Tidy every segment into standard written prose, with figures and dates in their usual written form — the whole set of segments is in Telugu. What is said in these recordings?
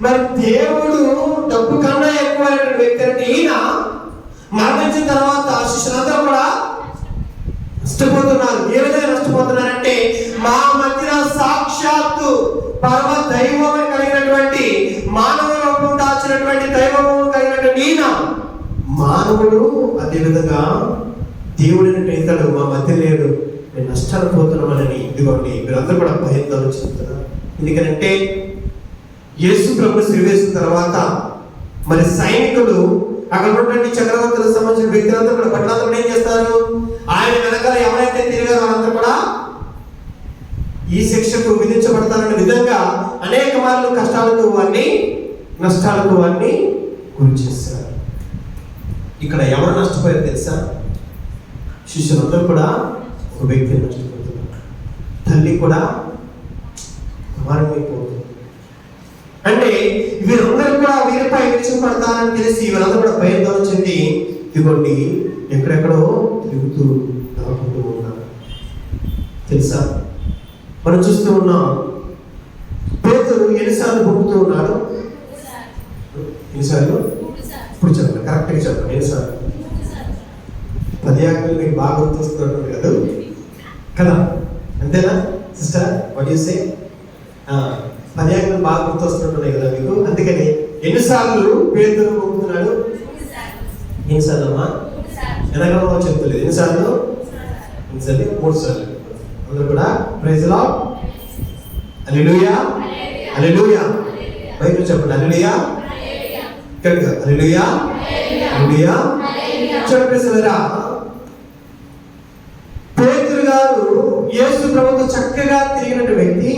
మరి దేవుడు డబ్బు కన్నా ఎక్కువైనటువంటి వ్యక్తి అంటే ఈయన మరణించిన తర్వాత శిష్యులందరూ కూడా నష్టపోతున్నారు. ఏ విధంగా నష్టపోతున్నారంటే మా మధ్యన సాక్షాత్తు పరమ దైవం కలిగినటువంటి మానవ రూపం దాచినటువంటి దైవము కలిగినటువంటి ఈయన మానవుడు అదేవిధంగా దేవుడిని ఇతడు మా మధ్య లేడు, నేను నష్టాలు పోతున్నామని. ఇదిగోండి మీరందరూ కూడా భయంతో చెప్తున్నారు. ఎందుకంటే యేసు ప్రభు సిలువేసిన తర్వాత మరి సైనికులు అక్కడ ఉన్నటువంటి చక్రవర్తులకు సంబంధించిన వ్యక్తులందరూ కూడా పట్టణాలు ఏం చేస్తారు, ఆయన వెనకాల ఎవరైతే తిరిగారో వాళ్ళందరూ కూడా ఈ శిక్షకు విధించబడతారనే విధంగా అనేక మార్లు కష్టాలకు వారిని నష్టాలకు వారిని గురి చేస్తారు. ఇక్కడ ఎవరు నష్టపోయారు తెలుసా? శిష్యులందరూ కూడా ఒక వ్యక్తిని నష్టపోతున్నారు. తల్లి కూడా కుమారుని అంటే వీరందరూ కూడా వీరిపై విడిచిపడతారని తెలిసి వీరందరూ కూడా భయంతో చెంది ఇదిగోండి ఎక్కడెక్కడో తిరుగుతూ దాక్కుంటూ ఉన్నారు. తెలుసా, మనం చూస్తూ ఉన్నాం పేతురు ఎన్నిసార్లు పొందుతూ ఉన్నాడు? ఎన్నిసార్లు? ఇప్పుడు చెప్పండి, కరెక్ట్గా చెప్పండి. ఎన్నిసార్లు? 10 ఆజ్ఞలు మీకు బాగా గుర్తొస్తున్నట్టు కదా కదా, అంతేనా సిస్టర్? What you say? 10 ఆజ్ఞలు బాగా గుర్తొస్తున్నట్టున్నాయి కదా మీకు. అందుకని ఎన్నిసార్లు పేతురు పొందుతున్నాడు? ఎన్నిసార్లు అమ్మా? వెనకాల చెప్తలేదు. ఎన్నిసార్లు? 3 సార్లు. అందరూ కూడా praise the Lord, hallelujah, hallelujah. Bible చెప్పండి, హల్లెలూయా, కరెక్ట్గా హల్లెలూయా, హల్లెలూయా. చెప్పేసారా? పేతురు గారు యేసు ప్రభుతో చక్కగా తిరిగిన వ్యక్తి.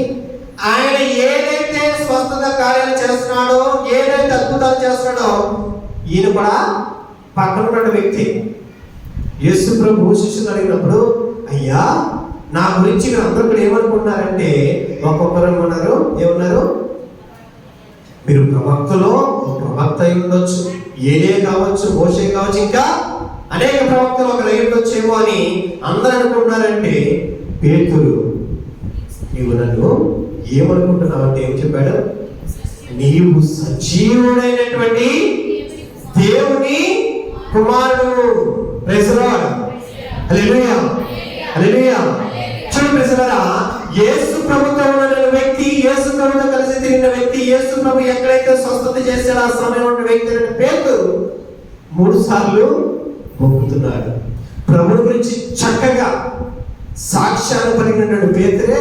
ఆయన ఏదైతే స్వస్థత కార్యాలు చేస్తున్నాడో, ఏదైతే అద్భుతాలు చేస్తున్నాడో, ఈయన కూడా పక్కన ఉన్న వ్యక్తి. యేసు ప్రభు శిష్యులు అడిగినప్పుడు, అయ్యా నా గురించి మీరు అందరూ కూడా ఏమనుకుంటున్నారంటే, ఒక్కొక్కరు ఏమన్నారు, ఏమన్నారు? మీరు ప్రవక్తలో ప్రవక్త అయి ఉండొచ్చు, ఏలే కావచ్చు, మోషే కావచ్చు, ఇంకా అనేక ప్రవక్తలు ఒక లైన్ వచ్చేమో అని అందరూ అనుకుంటున్నారంటే, పేతురు నీవు నన్ను ఏమనుకుంటున్నావు అంటే ఏం చెప్పాడు? నీవు సజీవుడైనటువంటి దేవుని కుమారుడు. Praise the Lord, hallelujah, hallelujah. చూడండి ప్రియులారా, యేసు ప్రభుతో ఉన్న వ్యక్తి, యేసు ప్రభుతో కలిసి తిరిగిన వ్యక్తి, యేసు ప్రభు ఎక్కడైతే స్వస్థత చేశాడో ఆ సమయంలో ఉన్న వ్యక్తి పేతురు 3 సార్లు మొక్కుతున్నాడు. ప్రభుని గురించి చక్కగా సాక్ష్యాలు పలికినటువంటి పేతురే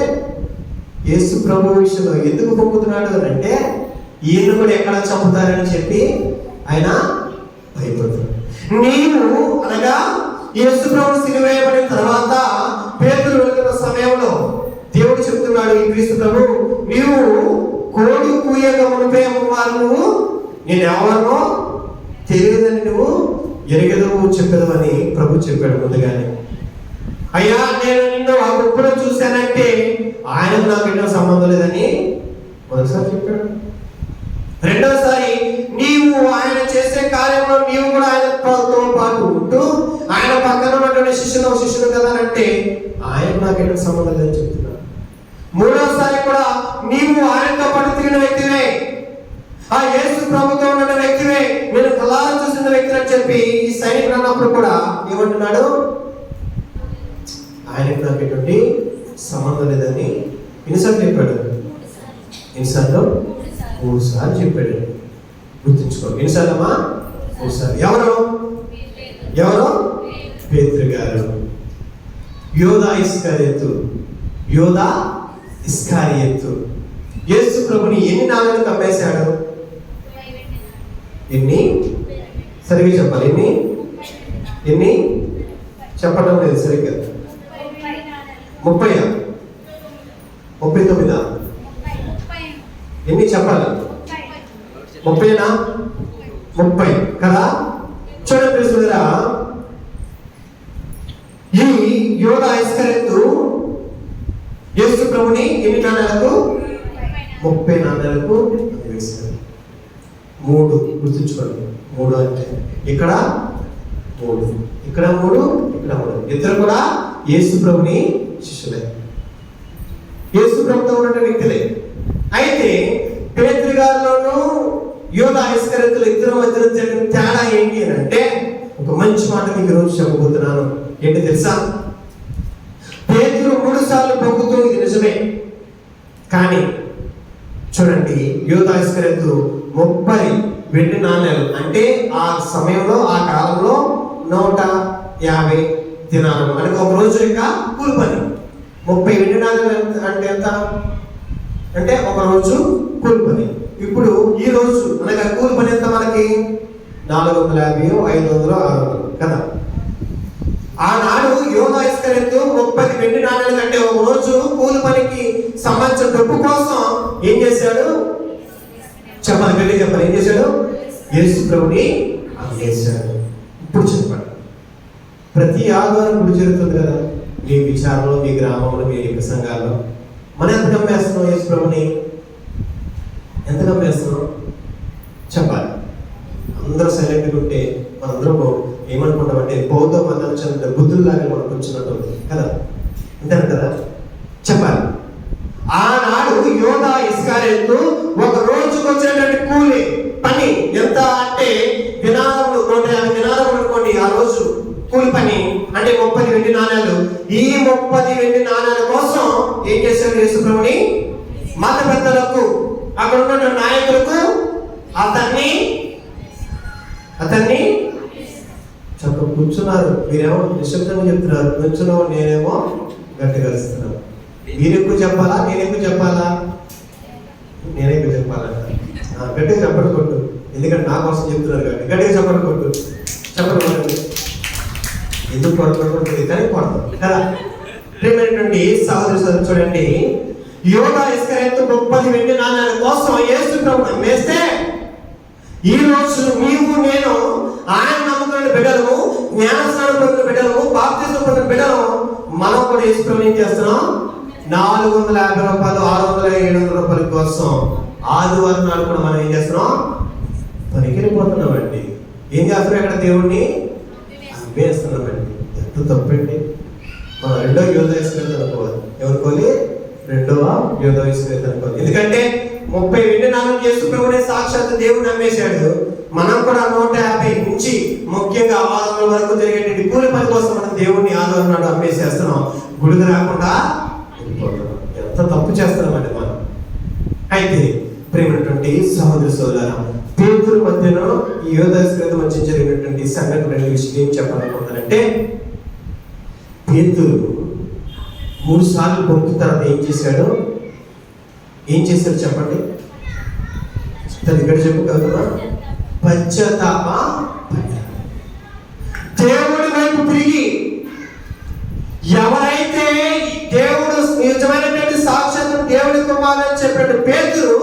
యేసు ప్రభు విషయంలో ఎందుకు మొక్కుతున్నాడు అని అంటే, ఈయన కూడా ఎక్కడ చంపుతారని చెప్పి ఆయన భయపడుతున్నాడు. నీవు అనగా యేసు ప్రభు సిలువేయబడిన తర్వాత పేతురు వెళ్తున్న సమయంలో దేవుడు చెప్తున్నాడు, ఈ క్రీస్తు ప్రభు, నీవు కోడి కూయక మునిపే నువ్వు నేను ఎవరినో తెలియదని నువ్వు ఎరగదవు చెప్పదవని ప్రభు చెప్పాడు ముందుగానే. అయ్యా నేను నిన్ను ఆ గుంపులో చూశానంటే ఆయనకు నాకు ఎన్నో సంబంధం లేదని మొదటిసారి చెప్పాడు. రెండోసారి నీవు ఆయన చేసే కార్యంలో నీవు కూడా ఆయనతో పాటు ఉంటూ ఆయన పక్కన ఉన్నటువంటి శిష్యులు కదా అంటే ఆయనకు నాకు ఎన్నో సంబంధం లేదని చెప్తున్నాడు. మూడోసారి కూడా నీవు ఆయనతో పాటు తిరిగిన వ్యక్తివే, ఆ యేసు ప్రభుతో ఉన్న వ్యక్తివే, నేను కళ్ళారా చూసిన వ్యక్తిని అని చెప్పి ఈ సైనికుడు అన్నప్పుడు కూడా ఏమంటున్నాడు? ఆయనకు నాకు ఎటువంటి సంబంధం లేదని ఎన్నిసార్లు చెప్పాడు? ఎన్నిసార్లు? 3 సార్లు చెప్పాడు. గుర్తుంచుకో, ఎన్నిసార్లు అమ్మా? 3 సార్లు. ఎవరు? పేతురు గారు. యోధా ఇస్కారియతు యేసు ప్రభుని ఎన్ని నాలుగు అమ్మేశాడు? ఎన్ని? సరిగ్గా చెప్పాలి. ఎన్ని చెప్పడం లేదు సరిగ్గా. 30, 39 ఎన్ని చెప్పాలి? 30 కదా. చూడండి ప్రియులారా, ఈ యోధా ఇస్కారియతు యేసు ప్రభుని ఎన్ని నాణేలకు? 30 నాణేలకు వేశాడు. 3 గుర్తుంచుకోండి. 3 అంటే ఇక్కడ 3, ఇక్కడ 3, ఇక్కడ 3. ఇద్దరు కూడా యేసు ప్రభుని శిష్యులే, యేసు ప్రభుతో ఉన్న వ్యక్తులే. అయితే పేతురు గారిలోనూ మధ్యలో జరిగిన తేడా ఏంటి అని అంటే, ఒక మంచి మాట మీకు ఈరోజు చెప్పబోతున్నాను. ఏంటి తెలుసా? పేతురు 3 సార్లు పొంగుతూ, ఇది నిజమే. కానీ చూడండి, యూదా ఇస్కరియోతు 30 వెండి నాణ్యాలు, అంటే ఆ సమయంలో ఆ కాలంలో 150 దినాలు, అంటే ఒక రోజు యొక్క కూలి పని. 30 వెండి నాణ్యాలు అంటే ఎంత? అంటే ఒక రోజు కూలి పని. ఇప్పుడు ఈ రోజు అనగా కూలి పని ఎంత మనకి? 450, 500, 600 కదా. ఆనాడు యూదా ఇస్కరియోతు 30 వెండి నాణ్యాల కంటే ఒక రోజు కూలి పనికి సంబంధించిన డబ్బు కోసం ఏం చేశాడు? చెప్పాలి, గట్టి చెప్పాలి. ఏం చేశాడు? యేసు ప్రభుని అమ్మేశాడు. ఇప్పుడు చెప్పండి, ప్రతి ఆదివారం గుడి జరుగుతుంది కదా మీ విచారంలో, మీ గ్రామంలో, మీ యొక్క సంఘాల్లో. మనం ఎంత నమ్మేస్తున్నాం యేసు ప్రభుని? ఎంత నమ్మేస్తున్నాం చెప్పాలి. అందరూ సైలెంట్గా ఉంటే మనందరం ఏమనుకుంటామంటే బౌద్ధ మతానికి చెందిన బుద్ధుల్లాగా మనకు వచ్చినట్టు కదా, అంతేనంటారా? చెప్పాలి. ఆనాడు యూదా ఇస్కరియోతు ఒక రోజుకు వచ్చేటువంటి కూలి పని ఎంత అంటే దినారములు, 150 దినారములు అనుకోండి ఆ రోజు కూలి పని, అంటే 30 వెండి నాణ్యాలు. ఈ 30 వెండి నాణ్యాల కోసం ఏం చేశాడు యేసు ప్రభుని? మత పెద్దలకు, అక్కడ ఉన్న నాయకులకు అతన్ని చెప్ప కూర్చున్నారు. మీరేమో నిశ్శబ్దంగా చెప్తున్నారు, కూర్చున్నావు, నేనేమో గట్టిగా కలుస్తున్నాను. మీరు ఎక్కువ చెప్పాలా, నేను ఎక్కువ చెప్పాలా? నేనే ఎక్కువ చెప్పాలంట. గట్టిగా చెప్పడం కొట్టు, ఎందుకంటే నా కోసం చెప్తున్నారు కాబట్టి గట్టిగా చెప్పడం కొట్టు. చెప్పడం కొట్టు, ఎందుకు కొడతాడు కానీ కొడతాం కదా. ప్రియమైనటువంటి సహోదరు చూడండి, యూదా ఇస్కరియోతు 30 వెండి నాణ్యాల కోసం యేసు ప్రభువుని అమ్మేస్తే, ఈ రోజు నీవు నేను ఆయన నమ్ముకున్న బిడ్డలము, జ్ఞానస్నానం పొందిన బిడ్డలము, బాప్తిజం పొందిన బిడ్డలము, మనం కూడా యేసు ప్రభువుని ఏం చేస్తున్నాం? 450 రూపాయలు, 600, 700 రూపాయల కోసం ఆదివారం నాడు కూడా మనం ఏం చేస్తున్నాం? పనికిరిపోతున్నామండి. ఏం చేస్తున్నాం? ఇక్కడ దేవుడిని అమ్మేస్తున్నామండి. ఎంత తప్పండి. మన రెండో యూదా ఇస్కరియోతు అనుకోవాలి. ఎవరుకోవాలి? రెండవ యూదా ఇస్కరియోతు అనుకోవాలి. ఎందుకంటే 30 వెండి నాణ్యాలు యేసు ప్రభువునే సాక్షాత్ దేవుడిని అమ్మేశాడు. మనం కూడా 150 నుంచి ముఖ్యంగా ఆదివారం వరకు జరిగేటువంటి కూలి పని కోసం మనం దేవుడిని ఆదివారం నాడు అమ్మేసేస్తున్నాం. గుడికి రాకుండా ఎంత తప్పు చేస్తున్నామండి మనం. అయితే ప్రేమైనటువంటి సహోదర సోదరులారా, పేతురు మధ్యలో ఈ యూదా ఇస్కరియోతు మధ్య జరిగినటువంటి సంఘటన విషయం ఏం చెప్పాలనుకుంటానంటే, పేతురు 3 సార్లు పొంగిన తర్వాత ఏం చేశాడు చెప్పండి. ఇక్కడ చెప్పగలుగుతున్నా? పశ్చాత్తాప దేవుడి వైపు తిరిగి, ఎవరైతే దేవుడు నిజమైనటువంటి సాక్షాత్ దేవుడి కుమారుని చెప్పాడు పేతురు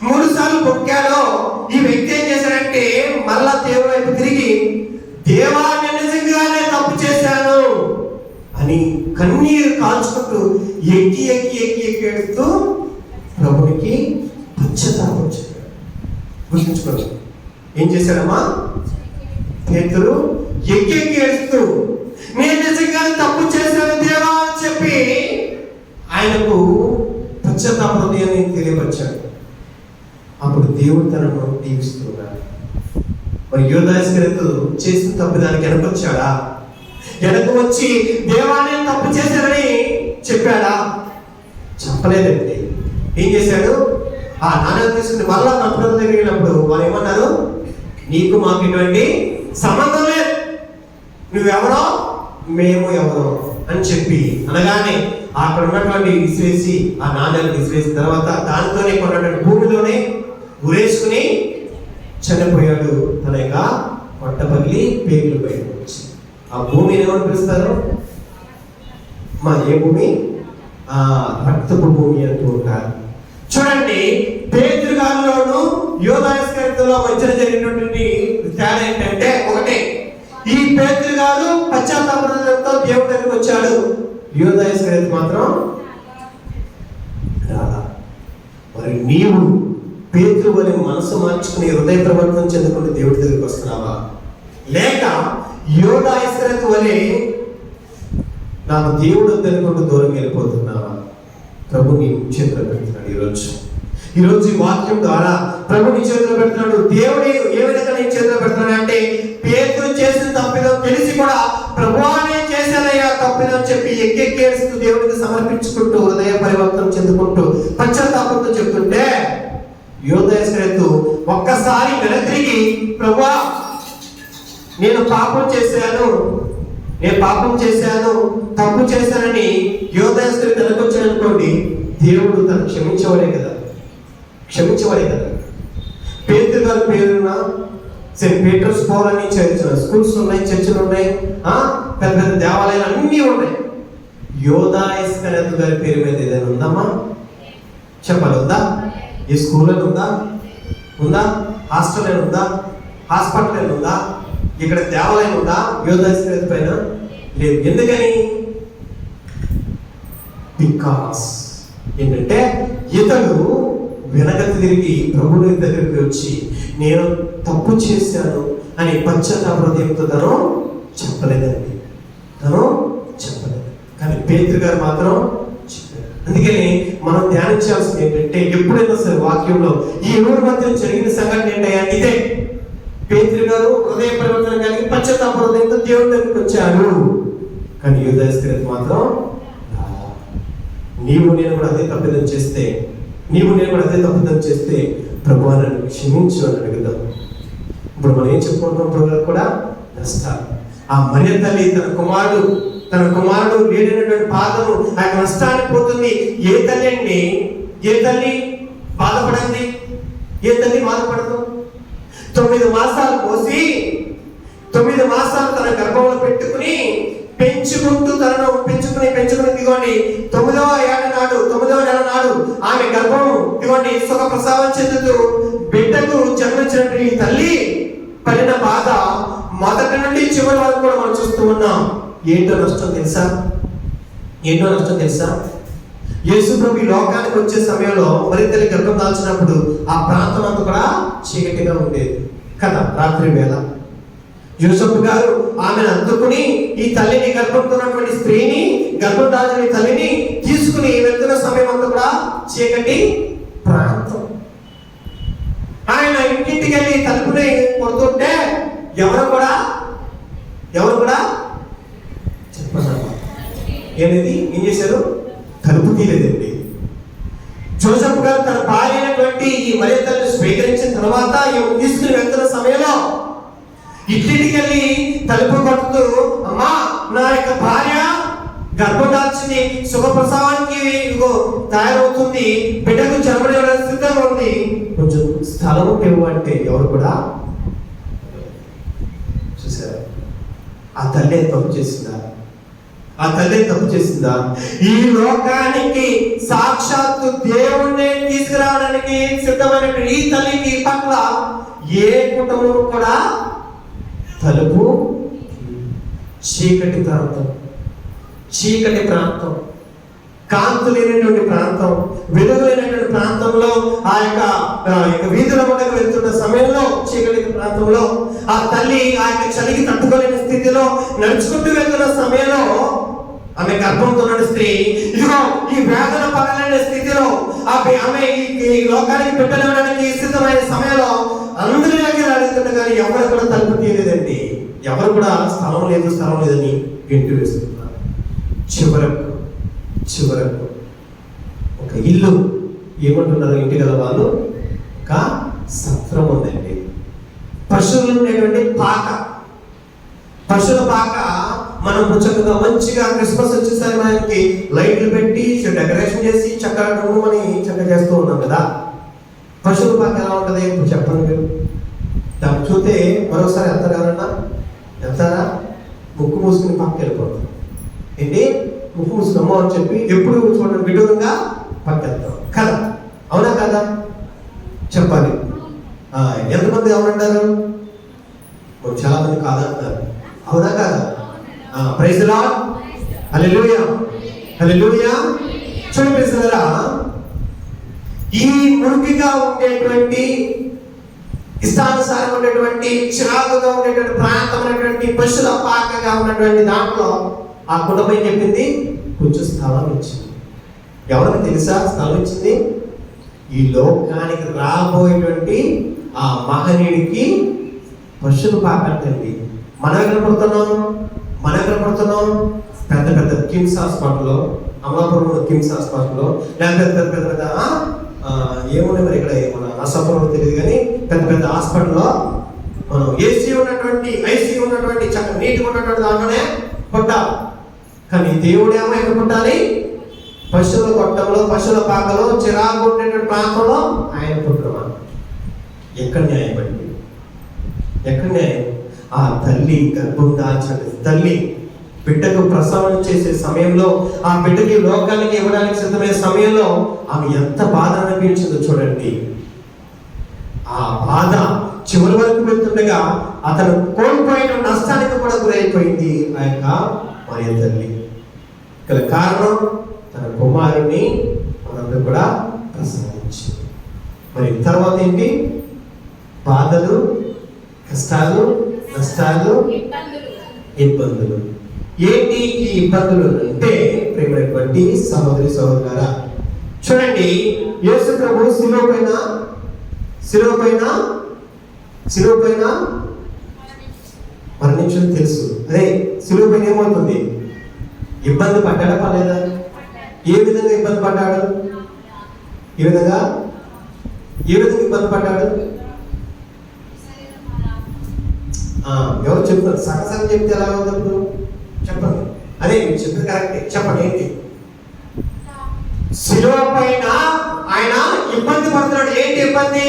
3 సార్లు పొక్కాడో, ఈ వ్యక్తి ఏం చేశాడంటే మళ్ళా దేవుడి వైపు తిరిగి, దేవా నేను నిజంగానే తప్పు చేశాను అని కన్నీరు కాల్చుకుంటూ ఎక్కి ఎడుతూ ప్రభునికి పశ్చాత్తాపం చెప్పాడు. గుర్తుంచుకోండి, ఏం చేశాడమ్మా? పేతురు ఎక్కి ఏడుస్తూ నేను నిజంగానే తప్పు చేశాను దేవా అని చెప్పి ఆయనకు పశ్చాత్తాప హృదయాన్ని తెలియపరిచాడు. అప్పుడు దేవుడు తనను దీవిస్తున్నాడు. మరి యూదా ఇస్కరియోతు చేసిన తప్పు దానికి వెనకొచ్చాడా? వెనక వచ్చి దేవా నేను తప్పు చేశానని చెప్పాడా? చెప్పలేదండి. ఏం చేశాడు? ఆ నాణ్యాలు తీసుకుని మళ్ళా ప్రభుత్వం దగ్గరికి వెళ్ళినప్పుడు వారు ఏమన్నారు? నీకు మాకు ఇటువంటి సంబంధం లేదు, నువ్వెవరో మేము ఎవరో అని చెప్పి అనగానే అక్కడ ఉన్నటువంటి విసిరేసి, ఆ నాణ్యాలు విసిరేసిన తర్వాత దానితోనే కొన్నటువంటి భూమిలోనే ఉరేసుకుని చనిపోయాడు. తన యొక్క పొట్ట పగిలి పేగులు బయటకు వచ్చి, ఆ భూమిని ఏమని పిలుస్తారు? ఏ భూమి? రక్తపు భూమి అంటూ ఉంటారు. చూడండి, పేతురు గారిలోను యూదా ఇస్కరియోతులో మధ్య జరిగినటువంటి తేడా ఏంటంటే, ఒకటే, ఈ పేతురు గారు పశ్చాత్తాపంతో దేవుడి దగ్గరికి వచ్చాడు, యూదా ఇస్కరియోతు మాత్రం రాలా. మరి నీవు పేతురు వలె మనసు మార్చుకుని హృదయ ప్రవర్తన చెందుకుంటూ దేవుడి దగ్గరికి వస్తున్నావా, లేక యూదా ఇస్కరియోతు వలె నాకు దేవుడు అనుకుంటూ దూరం వెళ్ళిపోతున్నావా? ప్రభు నీ చేతిలో పెడుతున్నాడు ఈరోజు. ఈరోజు ఈ వాక్యం ద్వారా ప్రభు నీ చేతిలో పెడుతున్నాడు. దేవుడు ఏ విధంగా నీ చేతిలో పెడుతున్నాడు అంటే, పేతురు చేసిన తప్పిదం తెలిసి కూడా ప్రభువా నేను చేశానయ్యా తప్పిదం చెప్పి ఎక్కేస్తూ దేవుడికి సమర్పించుకుంటూ హృదయ పరివర్తన చెందుకుంటూ పశ్చాత్తాపంతో చెప్తుంటే, యోధేశ్వరత్తు ఒక్కసారి వెనక్కి ప్రభువా నేను పాపం చేశాను తప్పు చేశానని యోధేశ్వరి తనకొచ్చాడు అనుకోండి, దేవుడు తను క్షమించేవాడే కదా. పేతురు గారి పేరున సెయింట్ పీటర్స్ పౌల్ అని స్కూల్స్ ఉన్నాయి, చర్చిలు ఉన్నాయి, పెద్ద పెద్ద దేవాలయాలు అన్నీ ఉన్నాయి. యోధా ఇస్కరియోతు గారి పేరు మీద ఏదైనా ఉందమ్మా? చెప్పాలి. ఉందా? ఈ స్కూల్లో ఉందా? హాస్టల్ అయినా ఉందా? హాస్పిటల్ అయినా ఉందా? ఇక్కడ దేవాలయం ఉందా యోధా ఇస్కరియోతు పైన? లేదు. ఎందుకని? బికాస్ ఏంటంటే ఇతడు వెనకకు తిరిగి ప్రభుని దగ్గరికి వచ్చి నేను తప్పు చేశాను అని పశ్చాత్తాప హృదయంతో తను చెప్పలేదు. కానీ పేతురు గారు మాత్రం చెప్పారు. అందుకని మనం ధ్యానించాల్సింది ఏంటంటే, ఎప్పుడైనా సరే వాక్యంలో ఈ ఊరి మధ్య జరిగిన సంఘటన ఏంటయ్యా ఇదే. పేతురు గారు హృదయ పరివర్తన కలిగి పశ్చాత్తాప హృదయంతో దేవుడి దగ్గరికి వచ్చారు. కానీ యూదా ఇస్కరియోతు మాత్రం నీవు నేను కూడా అదే తప్పిదం చేస్తే ప్రభువా నన్ను క్షమించు అని అడుగుదాం. ఇప్పుడు మనం ఏం చెప్పుకుంటున్నాం? ప్రభువులకు కూడా నష్టాలు. ఆ మరియ తల్లి తన కుమారుడు లేనటువంటి బాధను ఆ నష్టానికి పోతుంది. ఏ తల్లి బాధపడింది? ఏ తల్లి బాధపడదు? 9 మాసాలు పోసి 9 మాసాలు తన గర్భంలో పెట్టుకుని పెంచుకుని దిగోండి 9వ నెల నాడు ఆమె గర్భం దిగోండి సుఖ ప్రసవం చెందుతూ బిడ్డకు జన్మించినట్టు ఈ తల్లి పడిన బాధ మొదటి నుండి చివరి వరకు కూడా మనం చూస్తూ ఉన్నాం. ఏంటో నష్టం తెలుసా? యేసు ప్రభు ఈ లోకానికి వచ్చే సమయంలో మరి తల్లి గర్భం దాల్చినప్పుడు ఆ ప్రాంతం అంతా కూడా చీకటిగా ఉండేది కదా. రాత్రి వేళ యూసఫ్ గారు ఆమెను అందుకుని ఈ తల్లిని గర్భంతో ఉన్నటువంటి స్త్రీని, గర్భం దాల్చిన తల్లిని తీసుకుని వెళ్తున్న సమయం అంతా కూడా చీకటి ప్రాంతం. ఆయన ఇంటికి వెళ్ళి తలుపుని కొడుతుంటే ఎవరు కూడా చెప్పండి ఏం చేశారు? తలుపు తీయలేదండి. జోసెఫ్ గారు తన భార్య అయినటువంటి ఈ మరియ తల్లిని స్వీకరించిన తర్వాత తీసుకుని వెళ్తున్న సమయంలో ఇంటికి వెళ్ళి తలుపు కొడుతూ, అమ్మా నా యొక్క భార్య గర్భం దాల్చింది, శుభప్రసవానికి తయారవుతుంది, బిడ్డకు జన్మని సిద్ధంగా ఉంది, కొంచెం స్థలం ఇవ్వు అంటే ఎవరు కూడా చూసారా? ఆ తల్లి తప్పు చేసిందా? ఈ లోకానికి సాక్షాత్తు దేవుణ్ణి తీసుకురావడానికి సిద్ధమైన ఈ తల్లికి పట్ల ఏ కుటుంబం కూడా తలుపు చీకటి ప్రాంతం, కాంతు లేనటువంటి ప్రాంతం, వెలుగు లేనటువంటి ప్రాంతంలో ఆ యొక్క వీధుల ముందుకు వెళ్తున్న సమయంలో చీకటి ప్రాంతంలో ఆ తల్లి ఆ యొక్క చలికి తట్టుకోలేని స్థితిలో నడుచుకుంటూ వెళ్తున్న సమయంలో ఆమె గర్భంతో ఉన్న స్త్రీ ఇదిగో ఈ వేదన పడలేని స్థితిలో ఆమె ఈ లోకానికి పెట్టడానికి సిద్ధమైన సమయంలో అందరి దగ్గర అడుగుతున్నా కానీ ఎవరు కూడా తలుపు తీయలేదండి. ఎవరు కూడా స్థలం లేదని గెంటు వేస్తున్నారు. చివరకు ఒక ఇల్లు ఏమంటున్నారు? ఇంటి గల వాళ్ళు ఒక సత్రం ఉందండి. పశువులు ఉండేటువంటి పశువుల పాక మనం చక్కగా మంచిగా క్రిస్మస్ వచ్చేసరి మనకి లైట్లు పెట్టి డెకరేషన్ చేసి చక్కగా అని చక్కగా చేస్తూ ఉన్నాం కదా. పశువుల పాక ఎలా ఉంటుంది ఇప్పుడు చెప్పండి మీరు? దాన్ని చూస్తే మరోసారి వెళ్తారా? ముక్కు మూసుకుని పక్కకి వెళ్ళిపోతాం. ఏంటి ముక్కు మూసుకున్నామో అని చెప్పి ఎప్పుడు చూడండి విడూరంగా పక్కకి వెళ్తాం కదా. అవునా కదా? చెప్పాలి. ఎంతమంది అవునంటారు? చాలా మంది కాదంటారు. అవునా కదా? Praise the Lord. హల్లెలూయా. చూడండి ప్రియులారా, ఈ మురికిగా ఉండేటువంటి ఇష్టానుసారం ఉండేటువంటి చిరాకుగా ఉండేటువంటి ప్రాంతమైనటువంటి పశువుల పాకగా ఉన్నటువంటి దాంట్లో ఆ కుటుంబం చెప్పింది కొంచెం స్థలం ఇచ్చింది. ఎవరికి తెలుసా స్థలం ఇచ్చింది? ఈ లోకానికి రాబోయేటువంటి ఆ మహనీయుడికి పశువులు పాకండి. మనం ఎక్కడ పడుతున్నాం పెద్ద పెద్ద కిమ్స్ హాస్పిటల్లో, అమలాపురంలో కిమ్స్ హాస్పిటల్లో, లేకపోతే పెద్ద పెద్ద ఏమున్నాయి మరి ఇక్కడ మన నర్సాపురంలో తెలియదు కానీ పెద్ద పెద్ద హాస్పిటల్లో మనం ఏసీ ఉన్నటువంటి ఐసీ ఉన్నటువంటి చక్కగా నీట్గా ఉన్నటువంటి దాంట్లోనే పుట్టాలి. కానీ దేవుడేమో ఎక్కడ పుట్టాలి? పశువుల కొట్టంలో, పశువుల పాకలో, చిరాకు ఉండేటువంటి ప్రాంతంలో ఆయన పుట్టడం. ఎక్కడ న్యాయం అండి? ఎక్కడ న్యాయం? ఆ తల్లి గర్భం దాల్చండి, తల్లి బిడ్డకు ప్రసవన చేసే సమయంలో, ఆ బిడ్డకి లోకానికి ఇవ్వడానికి సిద్ధమైన సమయంలో ఆమె ఎంత బాధ అనిపించిందో చూడండి. ఆ బాధ చివరి వరకు వెళ్తుండగా అతను కోల్పోయిన నష్టానికి కూడా గురైపోయింది ఆ యొక్క మరియ తల్లి. గల కారణం తన కుమారుని మనందరూ కూడా ప్రసాదించింది. మరి తర్వాత ఏంటి? బాధలు, కష్టాలు, నష్టాలు, ఇబ్బందులు. ఏంటి ఈ ఇబ్బందులు అంటే ప్రేమైనటువంటి సహోదరి సహోదరులారా, చూడండి, యేసు ప్రభు శిలువ పైన మరణించడం తెలుసు. అదే శిలువ పైన ఏమవుతుంది? ఇబ్బంది పడ్డాడా పడలేదా? ఏ విధంగా ఇబ్బంది పడ్డాడు? ఏ విధంగా ఇబ్బంది పడ్డాడు? ఎవరు చెప్తారు? సగసగం చెప్తే ఎలా ఉన్నప్పుడు చెప్పండి. అదే మీరు చెప్పింది కరెక్టే, చెప్పండి ఏంటి? శిలువ పైన ఆయన ఇబ్బంది పడుతున్నాడు. ఏంటి ఇబ్బంది?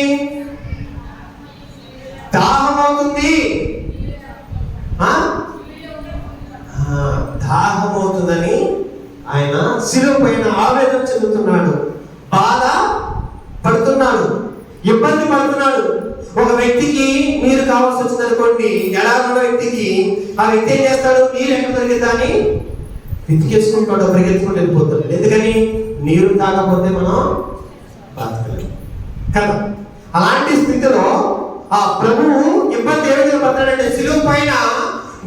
దాహం అవుతుంది, దాహం అవుతుందని ఆయన శిలువ పైన ఆవేదన చెందుతున్నాడు, బాధ పడుతున్నాడు, ఇబ్బంది పడుతున్నాడు. ఒక వ్యక్తికి నీరు కావాల్సి వచ్చింది అనుకోండి, ఎలా ఉన్న వ్యక్తికి ఆ వ్యక్తి ఏం చేస్తాడు? నీరు ఎక్కడ దొరికిద్దా అని వెతికేసుకుంటాడు, పరిగెత్తుకుంటూ వెళ్ళిపోతాడు. ఎందుకని? నీరు తాగకపోతే మనం బతకలేం కదా. అలాంటి స్థితిలో ఆ ప్రభువు ఇబ్బంది ఏ విధంగా పడతాడంటే, శిలువ పైన